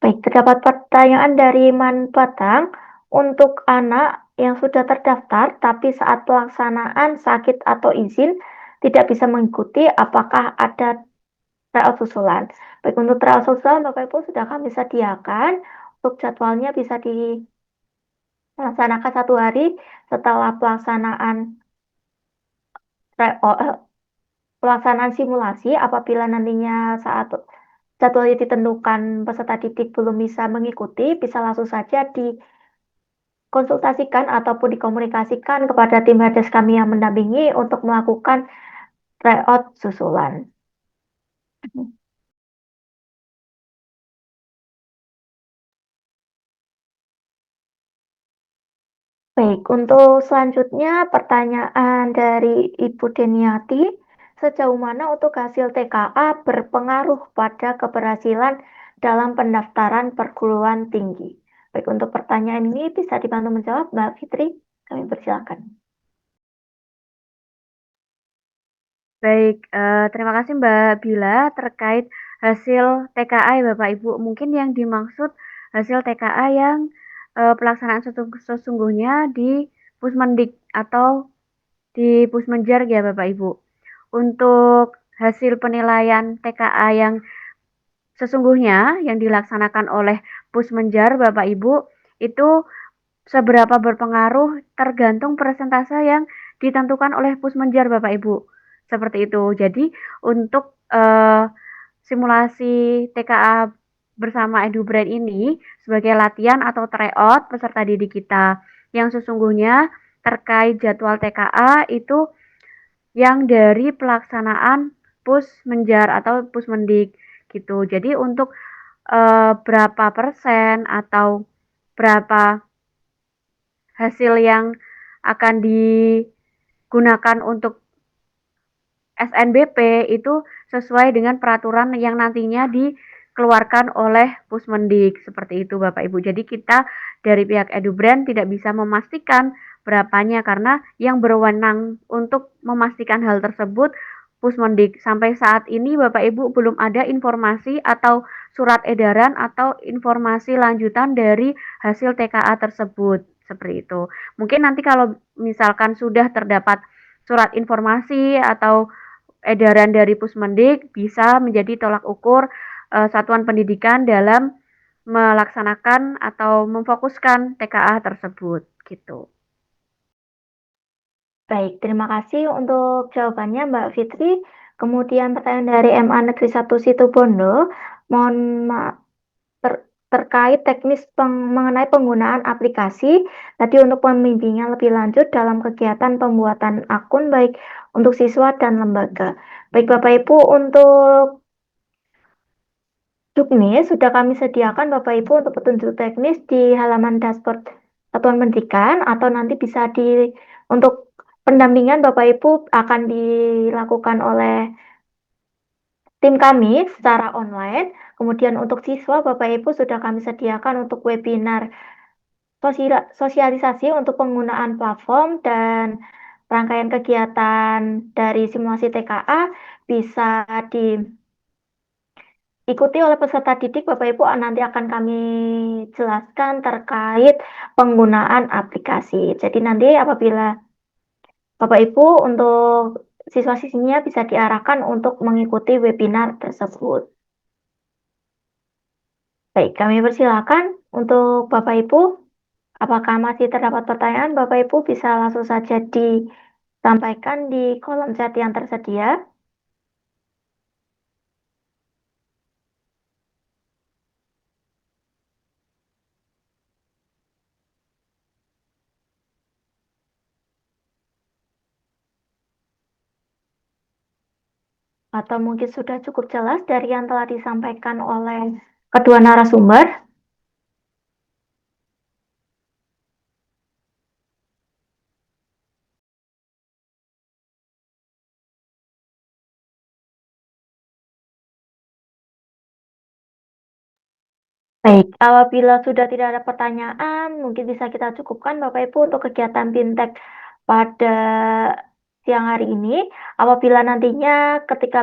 Baik, terdapat pertanyaan dari Man Batang. Untuk anak yang sudah terdaftar tapi saat pelaksanaan sakit atau izin tidak bisa mengikuti, apakah ada tryout susulan? Baik, untuk tryout susulan Bapak Ibu sudah kami sediakan. Untuk jadwalnya bisa dilaksanakan 1 hari setelah pelaksanaan simulasi. Apabila nantinya saat jadwalnya ditentukan peserta didik belum bisa mengikuti, bisa langsung saja dikonsultasikan ataupun dikomunikasikan kepada tim helpdesk kami yang mendampingi untuk melakukan tryout susulan. Baik, untuk selanjutnya pertanyaan dari Ibu Deniati, sejauh mana untuk hasil TKA berpengaruh pada keberhasilan dalam pendaftaran perguruan tinggi? Baik, untuk pertanyaan ini bisa dibantu menjawab Mbak Fitri, kami persilakan. Baik, terima kasih Mbak Bila terkait hasil TKA ya Bapak Ibu. Mungkin yang dimaksud hasil TKA yang pelaksanaan sesungguhnya di Pusmendik atau di Pusmenjar ya Bapak Ibu. Untuk hasil penilaian TKA yang sesungguhnya yang dilaksanakan oleh Pusmenjar Bapak Ibu itu seberapa berpengaruh tergantung persentase yang ditentukan oleh Pusmenjar Bapak Ibu. Seperti itu. Jadi untuk simulasi TKA bersama EduBrain ini sebagai latihan atau tryout peserta didik kita yang sesungguhnya terkait jadwal TKA itu yang dari pelaksanaan Pusmenjar atau Pusmendik gitu. Jadi untuk berapa persen atau berapa hasil yang akan digunakan untuk SNBP itu sesuai dengan peraturan yang nantinya dikeluarkan oleh Pusmendik seperti itu Bapak Ibu. Jadi kita dari pihak EduBrain tidak bisa memastikan berapanya karena yang berwenang untuk memastikan hal tersebut Pusmendik. Sampai saat ini Bapak Ibu belum ada informasi atau surat edaran atau informasi lanjutan dari hasil TKA tersebut seperti itu. Mungkin nanti kalau misalkan sudah terdapat surat informasi atau edaran dari Pusmendik bisa menjadi tolak ukur satuan pendidikan dalam melaksanakan atau memfokuskan TKA tersebut gitu. Baik, terima kasih untuk jawabannya Mbak Fitri. Kemudian pertanyaan dari MA Negeri 1 Situbondo, mohon terkait teknis mengenai penggunaan aplikasi tadi untuk pembimbingan lebih lanjut dalam kegiatan pembuatan akun baik untuk siswa dan lembaga. Baik Bapak Ibu, untuk Juknis sudah kami sediakan Bapak Ibu untuk petunjuk teknis di halaman dashboard Satuan Pendidikan atau nanti bisa untuk pendampingan Bapak Ibu akan dilakukan oleh tim kami secara online. Kemudian untuk siswa Bapak Ibu sudah kami sediakan untuk webinar sosialisasi untuk penggunaan platform dan rangkaian kegiatan dari simulasi TKA bisa diikuti oleh peserta didik. Bapak Ibu nanti akan kami jelaskan terkait penggunaan aplikasi. Jadi nanti apabila Bapak Ibu untuk siswa-siswinya bisa diarahkan untuk mengikuti webinar tersebut. Baik, kami persilakan untuk Bapak Ibu. Apakah masih terdapat pertanyaan? Bapak Ibu bisa langsung saja disampaikan di kolom chat yang tersedia. Atau mungkin sudah cukup jelas dari yang telah disampaikan oleh kedua narasumber. Baik, apabila sudah tidak ada pertanyaan, mungkin bisa kita cukupkan Bapak Ibu untuk kegiatan Bintek pada siang hari ini. Apabila nantinya ketika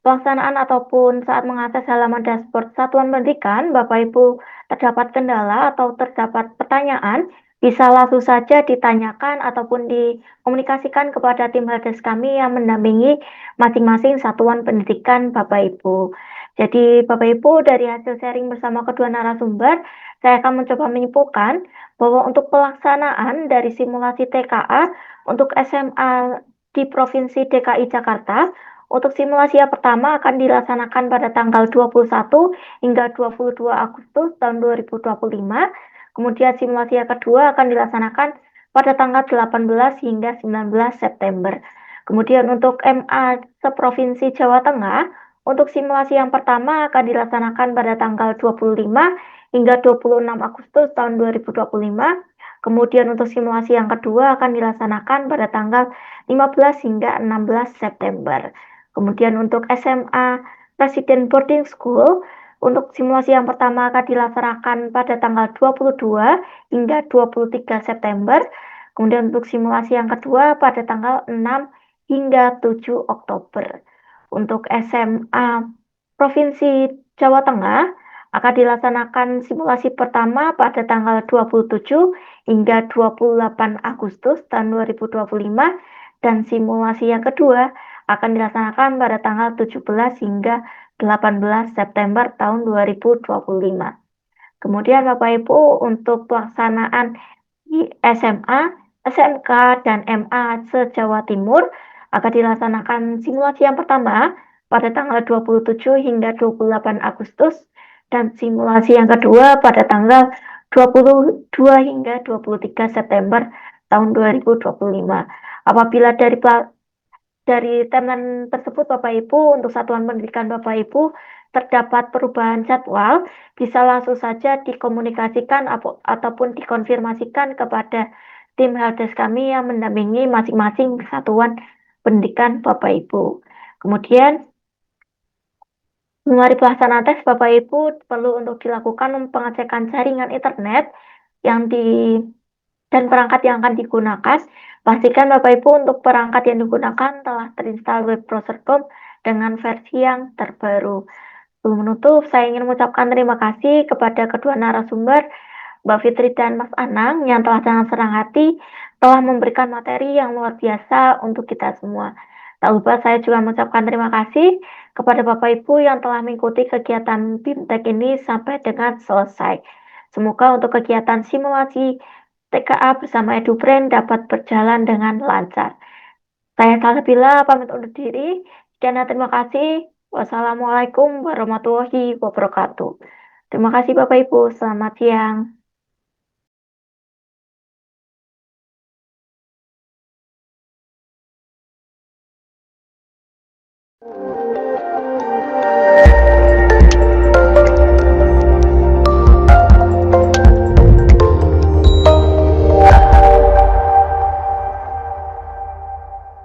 pelaksanaan ataupun saat mengakses halaman dashboard Satuan Pendidikan, Bapak Ibu terdapat kendala atau terdapat pertanyaan, bisa langsung saja ditanyakan ataupun dikomunikasikan kepada tim helpdesk kami yang mendampingi masing-masing satuan pendidikan Bapak Ibu. Jadi Bapak Ibu dari hasil sharing bersama kedua narasumber, saya akan mencoba menyimpulkan bahwa untuk pelaksanaan dari simulasi TKA untuk SMA di Provinsi DKI Jakarta, untuk simulasi yang pertama akan dilaksanakan pada tanggal 21 hingga 22 Agustus tahun 2025. Kemudian simulasi yang kedua akan dilaksanakan pada tanggal 18 hingga 19 September. Kemudian untuk MA seprovinsi Jawa Tengah, untuk simulasi yang pertama akan dilaksanakan pada tanggal 25 hingga 26 Agustus tahun 2025. Kemudian untuk simulasi yang kedua akan dilaksanakan pada tanggal 15 hingga 16 September. Kemudian untuk SMA Presiden Boarding School, untuk simulasi yang pertama akan dilaksanakan pada tanggal 22 hingga 23 September. Kemudian untuk simulasi yang kedua pada tanggal 6 hingga 7 Oktober. Untuk SMA Provinsi Jawa Tengah akan dilaksanakan simulasi pertama pada tanggal 27 hingga 28 Agustus tahun 2025 dan simulasi yang kedua akan dilaksanakan pada tanggal 17 hingga 18 September tahun 2025. Kemudian Bapak Ibu untuk pelaksanaan di SMA, SMK, dan MA se-Jawa Timur akan dilaksanakan simulasi yang pertama pada tanggal 27 hingga 28 Agustus dan simulasi yang kedua pada tanggal 22 hingga 23 September tahun 2025. Apabila dari timeline tersebut Bapak Ibu, untuk satuan pendidikan Bapak Ibu terdapat perubahan jadwal, bisa langsung saja dikomunikasikan ataupun dikonfirmasikan kepada tim helpdesk kami yang mendampingi masing-masing satuan pendidikan Bapak Ibu. Kemudian, hari pelaksanaan tes Bapak Ibu perlu untuk dilakukan pengecekan jaringan internet yang dan perangkat yang akan digunakan. Pastikan Bapak Ibu untuk perangkat yang digunakan telah terinstall web browser Chrome dengan versi yang terbaru. Sebelum menutup, saya ingin mengucapkan terima kasih kepada kedua narasumber, Mbak Fitri dan Mas Anang, yang telah dengan senang hati telah memberikan materi yang luar biasa untuk kita semua. Tak lupa saya juga mengucapkan terima kasih kepada Bapak Ibu yang telah mengikuti kegiatan BIMTEK ini sampai dengan selesai. Semoga untuk kegiatan simulasi TKA bersama EduBrain dapat berjalan dengan lancar. Saya Salsabila pamit undur diri. Sekian dan terima kasih. Wassalamualaikum warahmatullahi wabarakatuh. Terima kasih Bapak Ibu. Selamat siang.